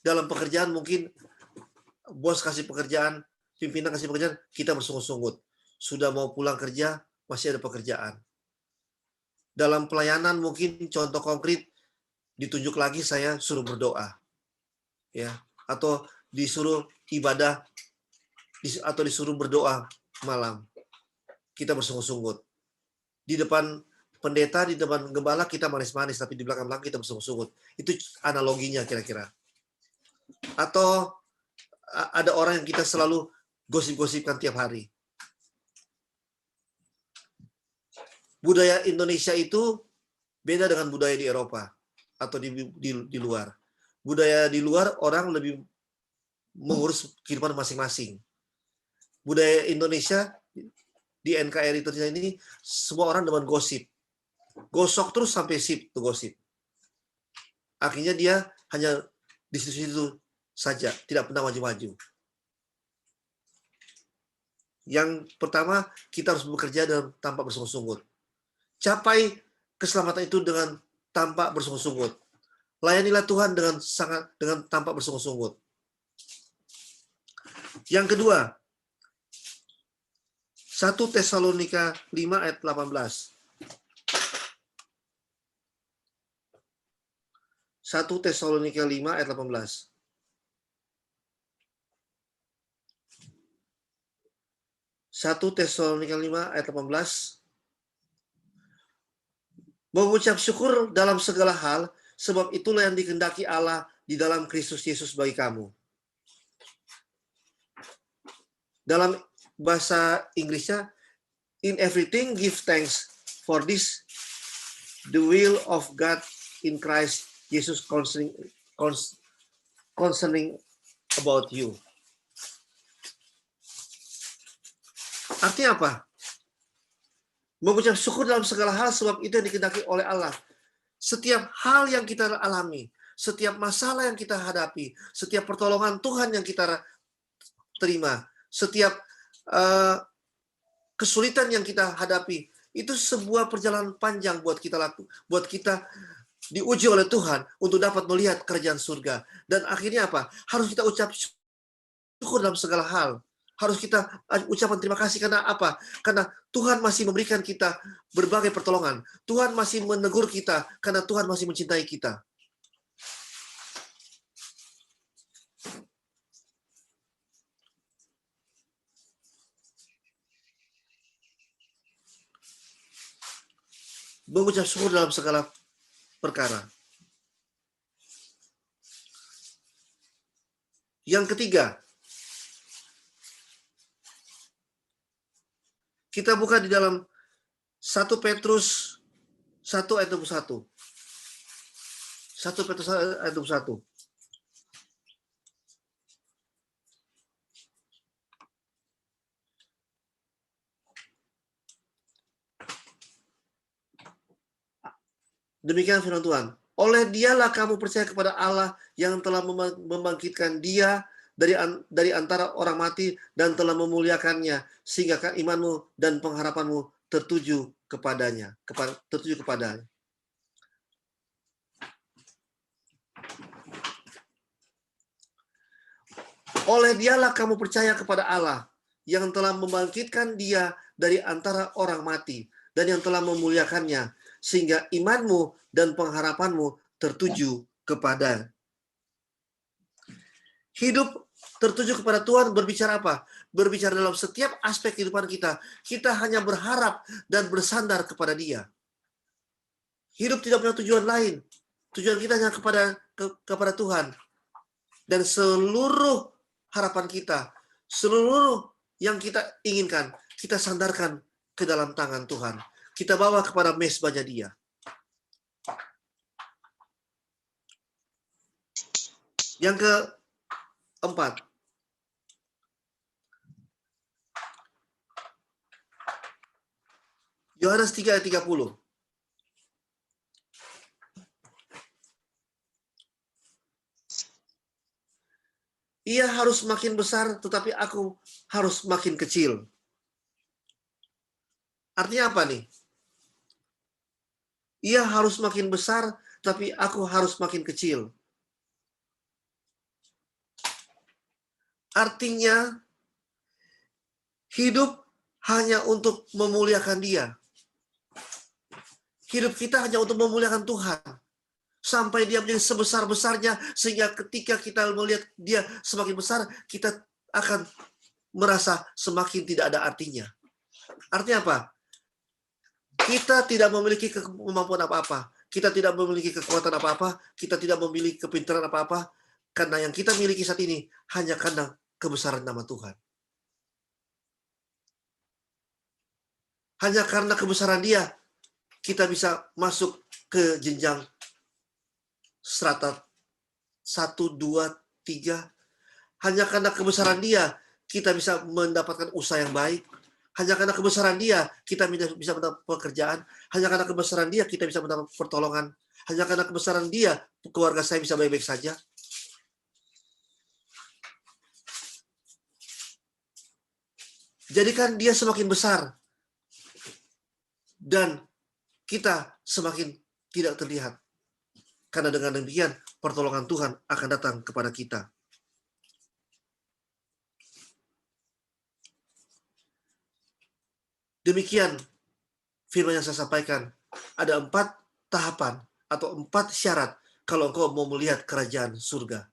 dalam pekerjaan mungkin bos kasih pekerjaan, pimpinan kasih pekerjaan, kita bersungut-sungut. Sudah mau pulang kerja, masih ada pekerjaan. Dalam pelayanan mungkin contoh konkret, ditunjuk lagi saya suruh berdoa. Ya, atau disuruh ibadah atau disuruh berdoa malam. Kita bersungut-sungut. Di depan pendeta, di depan gembala kita manis-manis, tapi di belakang kita bersungut-sungut. Itu analoginya kira-kira. Atau ada orang yang kita selalu gosip-gosipkan tiap hari. Budaya Indonesia itu beda dengan budaya di Eropa atau di luar. Budaya di luar orang lebih mengurus kehidupan masing-masing. Budaya Indonesia di NKRI ini semua orang demen gosip. Gosok terus sampai sip tuh gosip. Akhirnya dia hanya di situ saja, tidak pernah maju-maju. Yang pertama, kita harus bekerja tanpa bersungguh-sungguh. Capai keselamatan itu dengan tanpa bersungguh-sungguh. Layanilah Tuhan dengan tanpa bersungguh-sungguh. Yang kedua, 1 Tesalonika 5 ayat 18. 1 Tesalonika 5 ayat 18. 1 Tesalonika 5 ayat 18. Mengucap syukur dalam segala hal, sebab itulah yang dikehendaki Allah di dalam Kristus Yesus bagi kamu. Dalam bahasa Inggrisnya, in everything give thanks, for this the will of God in Christ Jesus concerning about you. Artinya apa? Mengucap syukur dalam segala hal sebab itu yang dikehendaki oleh Allah. Setiap hal yang kita alami, setiap masalah yang kita hadapi, setiap pertolongan Tuhan yang kita terima, setiap kesulitan yang kita hadapi, itu sebuah perjalanan panjang buat kita diuji oleh Tuhan untuk dapat melihat kerajaan surga. Dan akhirnya apa? Harus kita ucap syukur dalam segala hal. Harus kita ucapan terima kasih karena apa? Karena Tuhan masih memberikan kita berbagai pertolongan. Tuhan masih menegur kita karena Tuhan masih mencintai kita. Mengucap syukur dalam segala perkara. Yang ketiga, kita buka di dalam 1 Petrus 1 ayat 21. 1 Petrus ayat 21. Demikian firman Tuhan. Oleh dialah kamu percaya kepada Allah yang telah membangkitkan dia dari antara orang mati dan telah memuliakannya sehingga imanmu dan pengharapanmu tertuju kepadanya. Oleh dialah kamu percaya kepada Allah yang telah membangkitkan dia dari antara orang mati dan yang telah memuliakannya sehingga imanmu dan pengharapanmu tertuju kepada. Hidup tertuju kepada Tuhan berbicara apa? Berbicara dalam setiap aspek kehidupan kita. Kita hanya berharap dan bersandar kepada Dia. Hidup tidak punya tujuan lain. Tujuan kita hanya kepada Tuhan. Dan seluruh harapan kita, seluruh yang kita inginkan, kita sandarkan ke dalam tangan Tuhan. Kita bawa kepada mezbahnya Dia. Yang keempat, Yohanes 3 ayat 30. Ia harus makin besar, tetapi aku harus makin kecil. Artinya apa nih? Ia harus makin besar, tapi aku harus makin kecil. Artinya, hidup hanya untuk memuliakan Dia. Hidup kita hanya untuk memuliakan Tuhan. Sampai Dia menjadi sebesar-besarnya, sehingga ketika kita melihat Dia semakin besar, kita akan merasa semakin tidak ada artinya. Artinya apa? Kita tidak memiliki kemampuan apa-apa. Kita tidak memiliki kekuatan apa-apa. Kita tidak memiliki kepintaran apa-apa. Karena yang kita miliki saat ini hanya karena kebesaran nama Tuhan. Hanya karena kebesaran Dia, kita bisa masuk ke jenjang strata 1, 2, 3. Hanya karena kebesaran Dia, kita bisa mendapatkan usaha yang baik. Hanya karena kebesaran Dia, kita bisa mendapat pekerjaan. Hanya karena kebesaran Dia, kita bisa mendapat pertolongan. Hanya karena kebesaran Dia, keluarga saya bisa baik-baik saja. Jadikan Dia semakin besar. Dan kita semakin tidak terlihat. Karena dengan demikian, pertolongan Tuhan akan datang kepada kita. Demikian firman yang saya sampaikan. Ada 4 tahapan atau 4 syarat kalau engkau mau melihat kerajaan surga.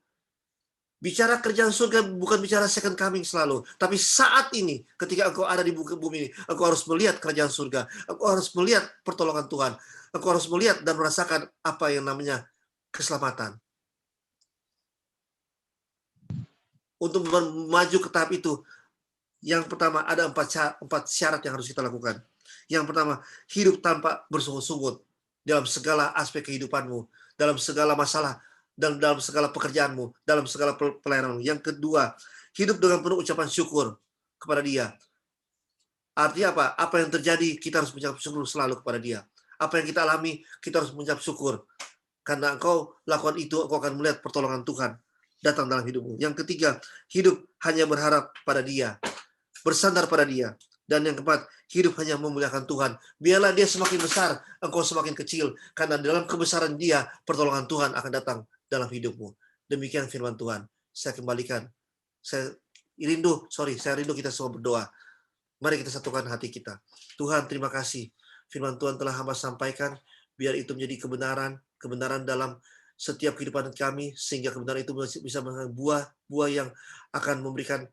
Bicara kerajaan surga bukan bicara second coming selalu, tapi saat ini ketika engkau ada di bumi ini, engkau harus melihat kerajaan surga. Engkau harus melihat pertolongan Tuhan. Engkau harus melihat dan merasakan apa yang namanya keselamatan. Untuk maju ke tahap itu, yang pertama ada 4 syarat yang harus kita lakukan. Yang pertama, hidup tanpa bersungut-sungut dalam segala aspek kehidupanmu, dalam segala masalah, dan dalam segala pekerjaanmu, dalam segala pelayananmu. Yang kedua, hidup dengan penuh ucapan syukur kepada Dia. Artinya apa? Apa yang terjadi, kita harus mengucap syukur selalu kepada Dia. Apa yang kita alami, kita harus mengucap syukur. Karena engkau lakukan itu, engkau akan melihat pertolongan Tuhan datang dalam hidupmu. Yang ketiga, hidup hanya berharap pada Dia, bersandar pada Dia. Dan yang keempat, hidup hanya memuliakan Tuhan. Biarlah Dia semakin besar, engkau semakin kecil. Karena dalam kebesaran Dia, pertolongan Tuhan akan datang dalam hidupmu. Demikian firman Tuhan. Saya kembalikan. Saya rindu kita semua berdoa. Mari kita satukan hati kita. Tuhan, terima kasih. Firman Tuhan telah hamba sampaikan. Biar itu menjadi kebenaran dalam setiap kehidupan kami, sehingga kebenaran itu bisa menghasilkan buah yang akan memberikan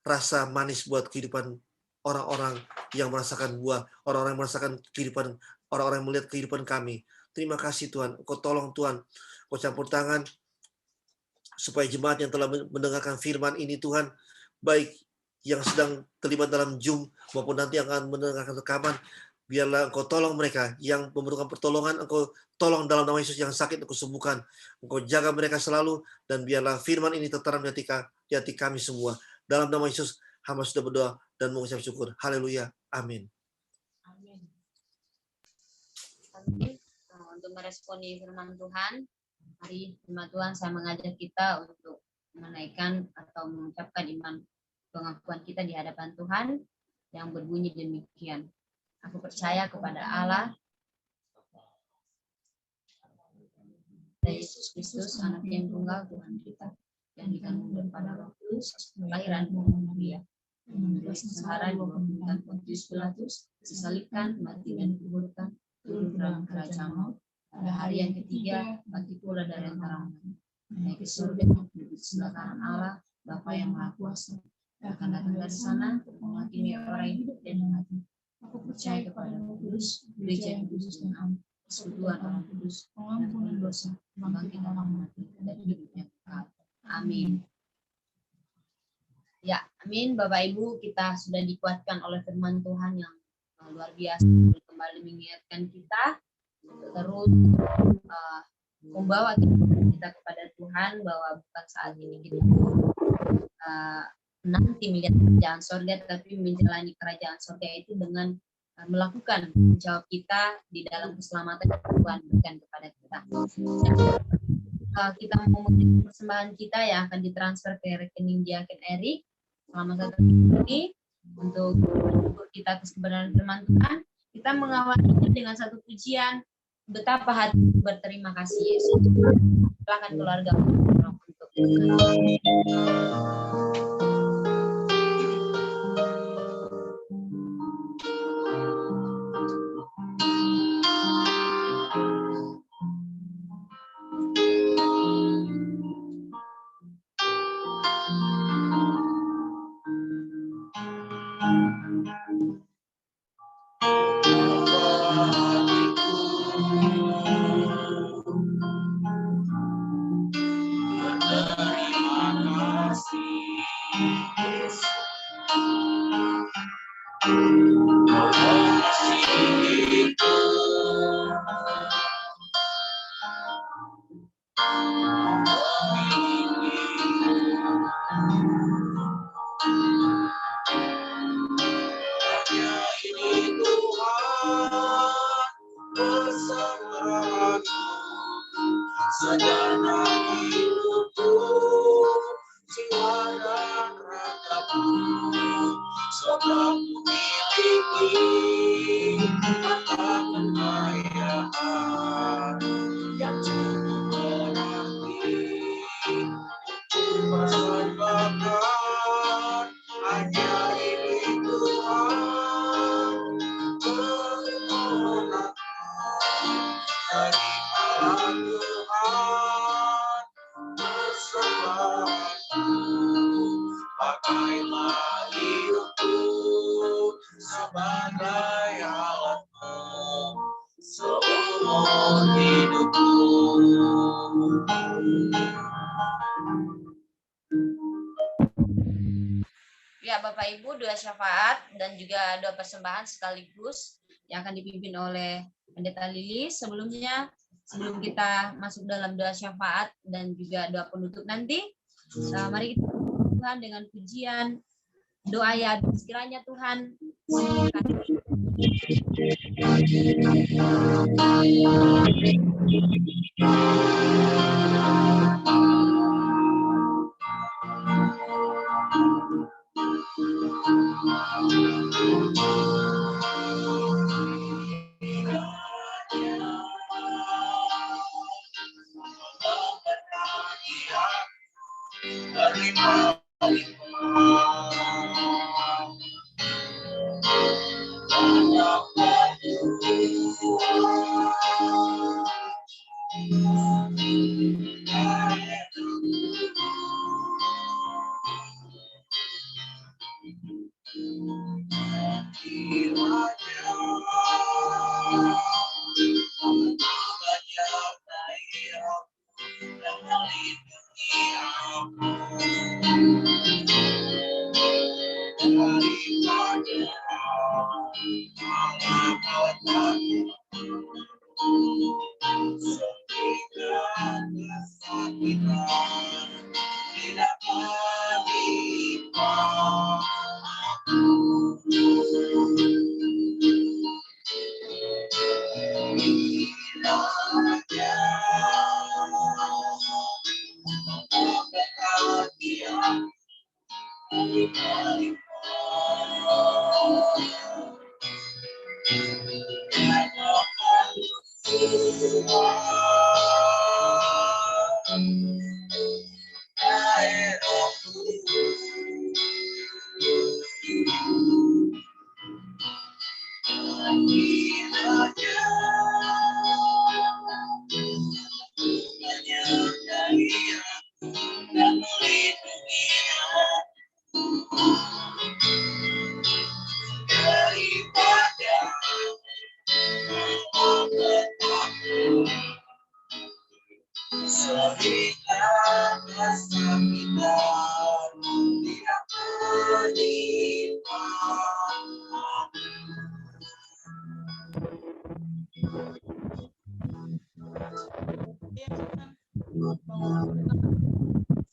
rasa manis buat kehidupan orang-orang yang merasakan buah, orang-orang yang merasakan kehidupan, orang-orang yang melihat kehidupan kami. Terima kasih Tuhan. Engkau tolong Tuhan, Engkau campur tangan supaya jemaat yang telah mendengarkan firman ini Tuhan, baik yang sedang terlibat dalam Zoom maupun nanti yang akan mendengarkan rekaman, biarlah Engkau tolong mereka yang memerlukan pertolongan. Engkau tolong dalam nama Yesus, yang sakit Engkau sembuhkan. Engkau jaga mereka selalu, dan biarlah firman ini tertanam di hati kami semua. Dalam nama Yesus hamba sudah berdoa dan mengucap syukur. Haleluya. Amin. Amin. Untuk meresponi firman Tuhan, hari firman Tuhan saya mengajak kita untuk menaikkan atau mengucapkan iman pengakuan kita di hadapan Tuhan yang berbunyi demikian. Aku percaya kepada Allah, Yesus Kristus, anak yang tunggal Tuhan kita, yang dikandung daripada Roh Kudus, kelahiran Maria, sehara di bawah pemerintahan Pontius Pilatus, disalibkan, mati dan dikuburkan, turun dalam kerajaan maut. Pada hari yang ketiga, bangkit pula dari antara mati, naik ke surga, duduk di sebelah kanan Allah, Bapa yang Maha Kuasa. Akan datang dari sana untuk menghakimi orang yang hidup dan mati. Aku percaya kepada Roh Kudus, gereja yang kudus dan am, persekutuan orang kudus, pengampunan dosa, kebangkitan orang mati, dan hidupnya kekal. Amin. Ya, amin. Bapak Ibu, kita sudah dikuatkan oleh firman Tuhan yang luar biasa, kembali mengingatkan kita terus membawa kita kepada Tuhan, bahwa bukan saat ini kita nanti melihat kerajaan surga, tapi menjalani kerajaan surga itu dengan melakukan jawab kita di dalam keselamatan yang Tuhan berikan kepada kita. Kita mau memberikan persembahan kita yang akan ditransfer ke rekening Diaken Erik selama 1 minggu ini untuk kita atas kebenaran firman Tuhan. Kita mengawalinya dengan satu pujian, betapa hati berterima kasih Yesus. Silakan keluarga untuk Terima kasih. Hanya ini Tuhan bersamaku, segenap hidupku, jiwa dan ragaku, sebab ku miliki harta kekayaan yang cukup berarti untuk persembahkan. Hanya ini Tuhan berkenan, terimalah Tuhan persembahanku. Pakailah hidupku sebagai alatmu seumur hidupku. Ya, Bapak Ibu, doa syafaat dan juga doa persembahan sekaligus yang akan dipimpin oleh Pendeta Lilis. Sebelum kita masuk dalam doa syafaat dan juga doa penutup nanti, mari kita Tuhan dengan pujian doa ya, sekiranya Tuhan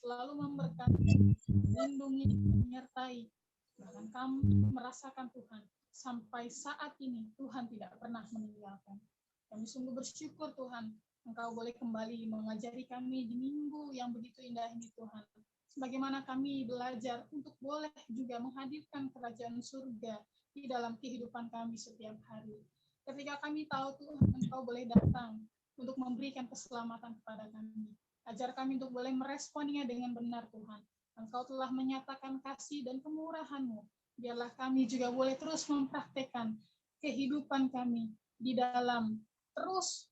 selalu memberkati, melindungi, menyertai. Bahkan kami merasakan Tuhan sampai saat ini Tuhan tidak pernah meninggalkan. Kami sungguh bersyukur Tuhan, Engkau boleh kembali mengajari kami di minggu yang begitu indah ini Tuhan. Sebagaimana kami belajar untuk boleh juga menghadirkan kerajaan surga di dalam kehidupan kami setiap hari. Ketika kami tahu Tuhan, Engkau boleh datang untuk memberikan keselamatan kepada kami. Ajar kami untuk boleh meresponnya dengan benar Tuhan. Engkau telah menyatakan kasih dan kemurahan-Mu. Biarlah kami juga boleh terus mempraktekkan kehidupan kami di dalam terus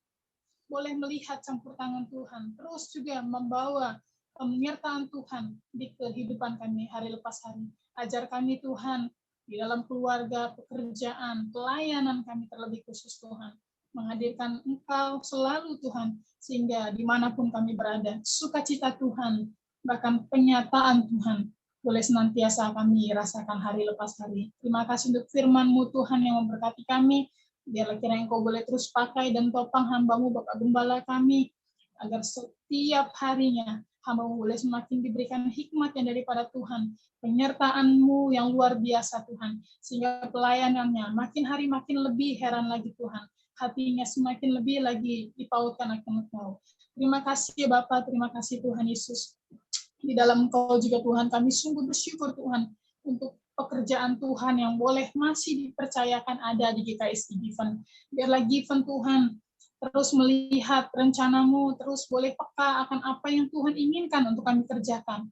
boleh melihat campur tangan Tuhan, terus juga membawa penyertaan Tuhan di kehidupan kami hari lepas hari. Ajar kami Tuhan di dalam keluarga, pekerjaan, pelayanan kami terlebih khusus Tuhan. Menghadirkan Engkau selalu Tuhan, sehingga dimanapun kami berada, sukacita Tuhan, bahkan penyataan Tuhan, boleh senantiasa kami rasakan hari lepas hari. Terima kasih untuk firman-Mu Tuhan yang memberkati kami. Biarlah kiranya Engkau boleh terus pakai dan topang hamba-Mu Bapak Gembala kami, agar setiap harinya hamba boleh semakin diberikan hikmat yang daripada Tuhan, penyertaan-Mu yang luar biasa Tuhan, sehingga pelayanannya makin hari makin lebih heran lagi Tuhan, hatinya semakin lebih lagi dipautkan akan Engkau. Terima kasih Bapa, terima kasih Tuhan Yesus. Di dalam Engkau juga Tuhan, kami sungguh bersyukur Tuhan untuk pekerjaan Tuhan yang boleh masih dipercayakan ada di GKSI Given. Biarlah Given Tuhan terus melihat rencana-Mu, terus boleh peka akan apa yang Tuhan inginkan untuk kami kerjakan.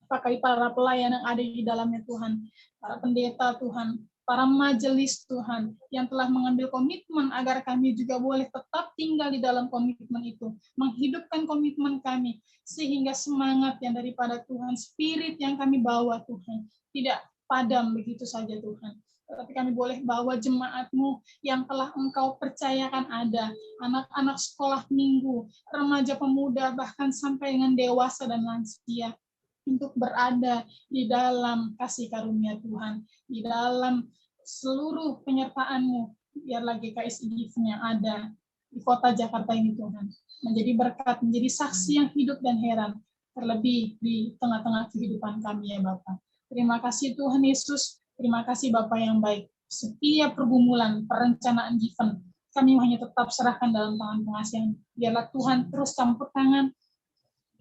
Pakai para pelayan yang ada di dalamnya Tuhan, para pendeta Tuhan, para majelis Tuhan, yang telah mengambil komitmen agar kami juga boleh tetap tinggal di dalam komitmen itu, menghidupkan komitmen kami, sehingga semangat yang daripada Tuhan, spirit yang kami bawa Tuhan, tidak padam begitu saja Tuhan. Tetapi kami boleh bawa jemaat-Mu yang telah Engkau percayakan ada, anak-anak sekolah minggu, remaja pemuda, bahkan sampai dengan dewasa dan lansia, untuk berada di dalam kasih karunia Tuhan, di dalam seluruh penyertaan-Mu. Biarlah GKSI Given yang ada di kota Jakarta ini Tuhan, menjadi berkat, menjadi saksi yang hidup dan heran, terlebih di tengah-tengah kehidupan kami ya Bapak. Terima kasih Tuhan Yesus, terima kasih Bapa yang baik. Setiap pergumulan, perencanaan Given, kami hanya tetap serahkan dalam tangan pengasihan. Biarlah Tuhan terus campur tangan,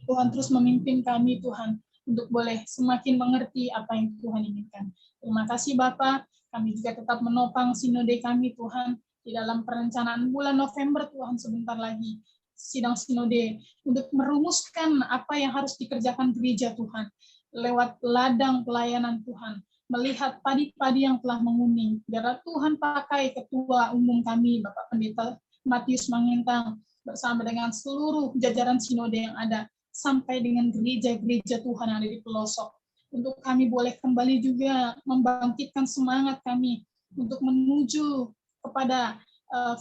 Tuhan terus memimpin kami Tuhan, untuk boleh semakin mengerti apa yang Tuhan inginkan. Terima kasih Bapa, kami juga tetap menopang sinode kami Tuhan, di dalam perencanaan bulan November Tuhan sebentar lagi. Sidang sinode untuk merumuskan apa yang harus dikerjakan gereja Tuhan, lewat ladang pelayanan Tuhan, melihat padi-padi yang telah menguning. Biarlah Tuhan pakai ketua umum kami, Bapak Pendeta Matius Mangintang, bersama dengan seluruh jajaran sinode yang ada, sampai dengan gereja-gereja Tuhan yang ada di pelosok. Untuk kami boleh kembali juga membangkitkan semangat kami untuk menuju kepada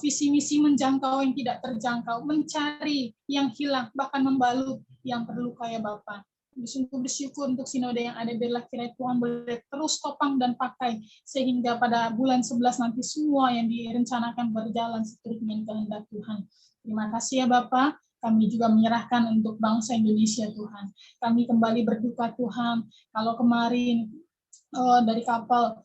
visi misi menjangkau yang tidak terjangkau, mencari yang hilang, bahkan membalut yang terluka ya Bapak. Sungguh bersyukur untuk sinode yang ada, biarlah kiranya Tuhan boleh terus topang dan pakai, sehingga pada bulan 11 nanti semua yang direncanakan berjalan seturut dengan kehendak Tuhan. Terima kasih ya Bapak, kami juga menyerahkan untuk bangsa Indonesia Tuhan. Kami kembali berduka Tuhan, kalau kemarin dari kapal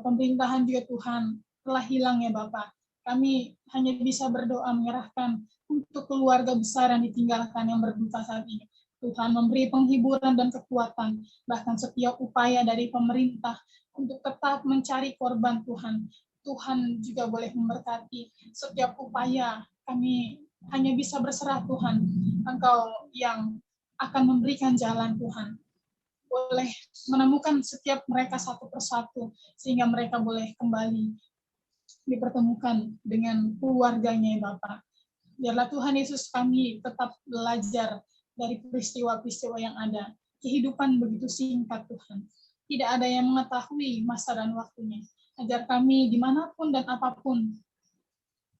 pemerintahan juga Tuhan telah hilang ya Bapak. Kami hanya bisa berdoa menyerahkan untuk keluarga besar yang ditinggalkan yang berduka saat ini. Tuhan memberi penghiburan dan kekuatan, bahkan setiap upaya dari pemerintah untuk tetap mencari korban Tuhan. Tuhan juga boleh memberkati setiap upaya. Kami hanya bisa berserah Tuhan. Engkau yang akan memberikan jalan Tuhan. Boleh menemukan setiap mereka satu persatu, sehingga mereka boleh kembali dipertemukan dengan keluarganya ya Bapak. Biarlah Tuhan Yesus kami tetap belajar dari peristiwa-peristiwa yang ada. Kehidupan begitu singkat Tuhan. Tidak ada yang mengetahui masa dan waktunya. Ajar kami dimanapun dan apapun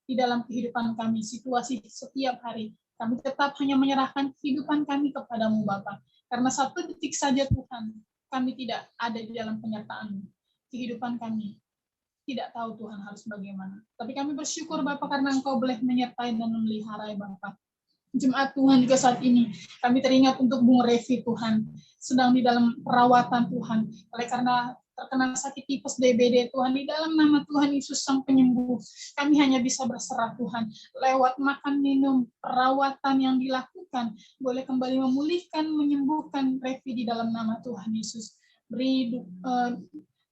di dalam kehidupan kami, situasi setiap hari, kami tetap hanya menyerahkan kehidupan kami kepadamu Bapa. Karena satu detik saja Tuhan, kami tidak ada di dalam penyertaan-Mu. Kehidupan kami tidak tahu Tuhan harus bagaimana. Tapi kami bersyukur Bapa karena Engkau boleh menyertai dan memelihara ya Bapa. Jemaat Tuhan juga saat ini, kami teringat untuk Bung Revi Tuhan, sedang di dalam perawatan Tuhan, oleh karena terkena sakit tipes DBD Tuhan, di dalam nama Tuhan Yesus Sang Penyembuh, kami hanya bisa berserah Tuhan, lewat makan minum, perawatan yang dilakukan, boleh kembali memulihkan, menyembuhkan Revi di dalam nama Tuhan Yesus. Beri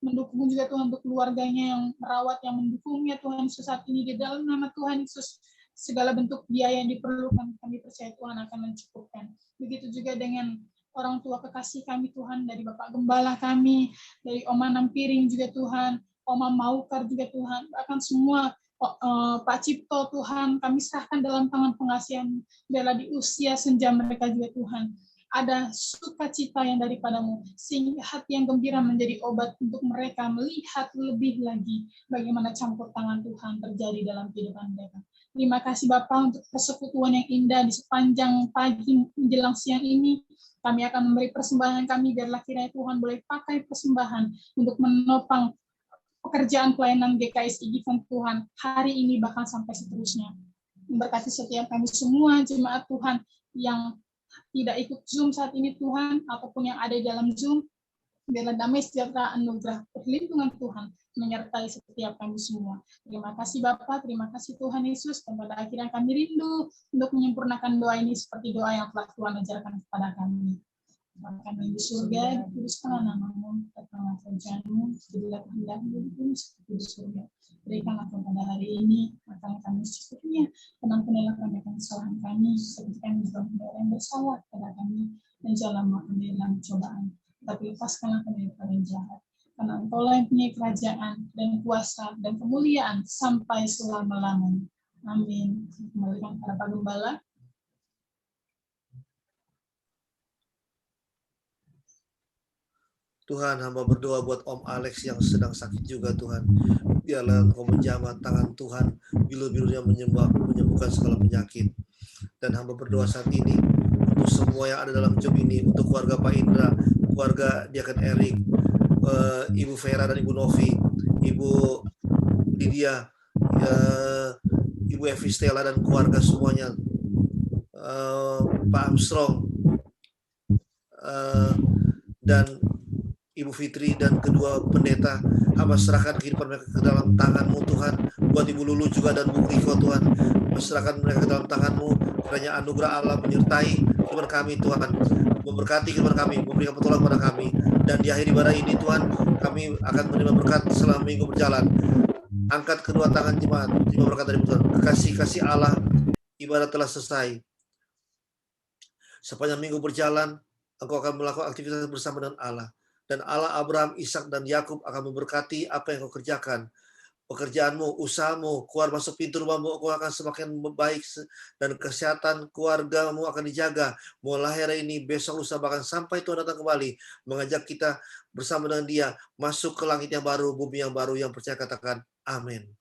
mendukung juga Tuhan untuk keluarganya yang merawat, yang mendukungnya Tuhan Yesus saat ini, di dalam nama Tuhan Yesus. Segala bentuk biaya yang diperlukan, kami percaya Tuhan akan mencukupkan. Begitu juga dengan orang tua kekasih kami Tuhan, dari Bapak Gembala kami, dari Oma Nampiring juga Tuhan, Oma Maukar juga Tuhan, bahkan semua Pak Cipto Tuhan, kami serahkan dalam tangan pengasihan. Biarlah di usia senja mereka juga Tuhan, ada sukacita yang daripada-Mu, sehingga hati yang gembira menjadi obat untuk mereka melihat lebih lagi bagaimana campur tangan Tuhan terjadi dalam kehidupan mereka. Terima kasih Bapak untuk persekutuan yang indah di sepanjang pagi menjelang siang ini. Kami akan memberi persembahan kami, biarlah kiranya Tuhan boleh pakai persembahan untuk menopang pekerjaan pelayanan GKSI Given Tuhan hari ini bahkan sampai seterusnya. Memberkati setiap kami semua jemaat Tuhan yang tidak ikut Zoom saat ini Tuhan, apapun yang ada di dalam Zoom, biarlah damai sejahtera anugerah perlindungan Tuhan menyertai setiap kami semua. Terima kasih Bapa, terima kasih Tuhan Yesus, dan pada akhirnya kami rindu untuk menyempurnakan doa ini seperti doa yang telah Tuhan ajarkan kepada kami. Kami di surga, dikuduskanlah namamu, datanglah kerajaan-Mu, jadilah kehendak-Mu di bumi seperti di surga. Berikanlah pada hari ini makanan kami secukupnya, dan ampunilah kami akan kesalahan kami, seperti kami juga mengampuni orang yang bersalah kepada kami, dan janganlah kami dalam cobaan, tapi lepaskanlah kami dari yang jahat. Karena Engkaulah yang punya kerajaan dan kuasa dan kemuliaan sampai selama-lamanya. Amin. Kembalikan kepada Pak Gembala. Tuhan, hamba berdoa buat Om Alex yang sedang sakit juga Tuhan. Biarlah Engkau menjamah tangan Tuhan, bilu-bilunya menyembuhkan segala penyakit. Dan hamba berdoa saat ini untuk semua yang ada dalam Zoom ini, untuk keluarga Pak Indra, keluarga Diaken Erik, Ibu Vera dan Ibu Novi, Ibu Lydia, Ibu Evi Stella dan keluarga semuanya, Pak Armstrong, dan Ibu Fitri dan kedua pendeta, hamba serahkan kehidupan mereka ke dalam tangan-Mu Tuhan. Buat Ibu Lulu juga dan Bu Riko Tuhan, serahkan mereka ke dalam tangan-Mu. Kiranya anugerah Allah menyertai kehidupan kami Tuhan, memberkati kehidupan kami, memberikan pertolongan kepada kami. Dan di akhir ibadah ini Tuhan, kami akan menerima berkat selama minggu berjalan. Angkat kedua tangan jemaat, terima berkat dari Tuhan. Kasih Allah, ibadah telah selesai. Sepanjang minggu berjalan, engkau akan melakukan aktivitas bersama dengan Allah. Dan Allah Abraham, Ishak, dan Yakub akan memberkati apa yang kau kerjakan. Pekerjaanmu, usahamu, keluar masuk pintu rumahmu, kau akan semakin baik, dan kesehatan keluargamu akan dijaga. Mulai hari ini, besok, lusa, bahkan sampai Tuhan datang kembali, mengajak kita bersama dengan Dia masuk ke langit yang baru, bumi yang baru. Yang percaya katakan amin.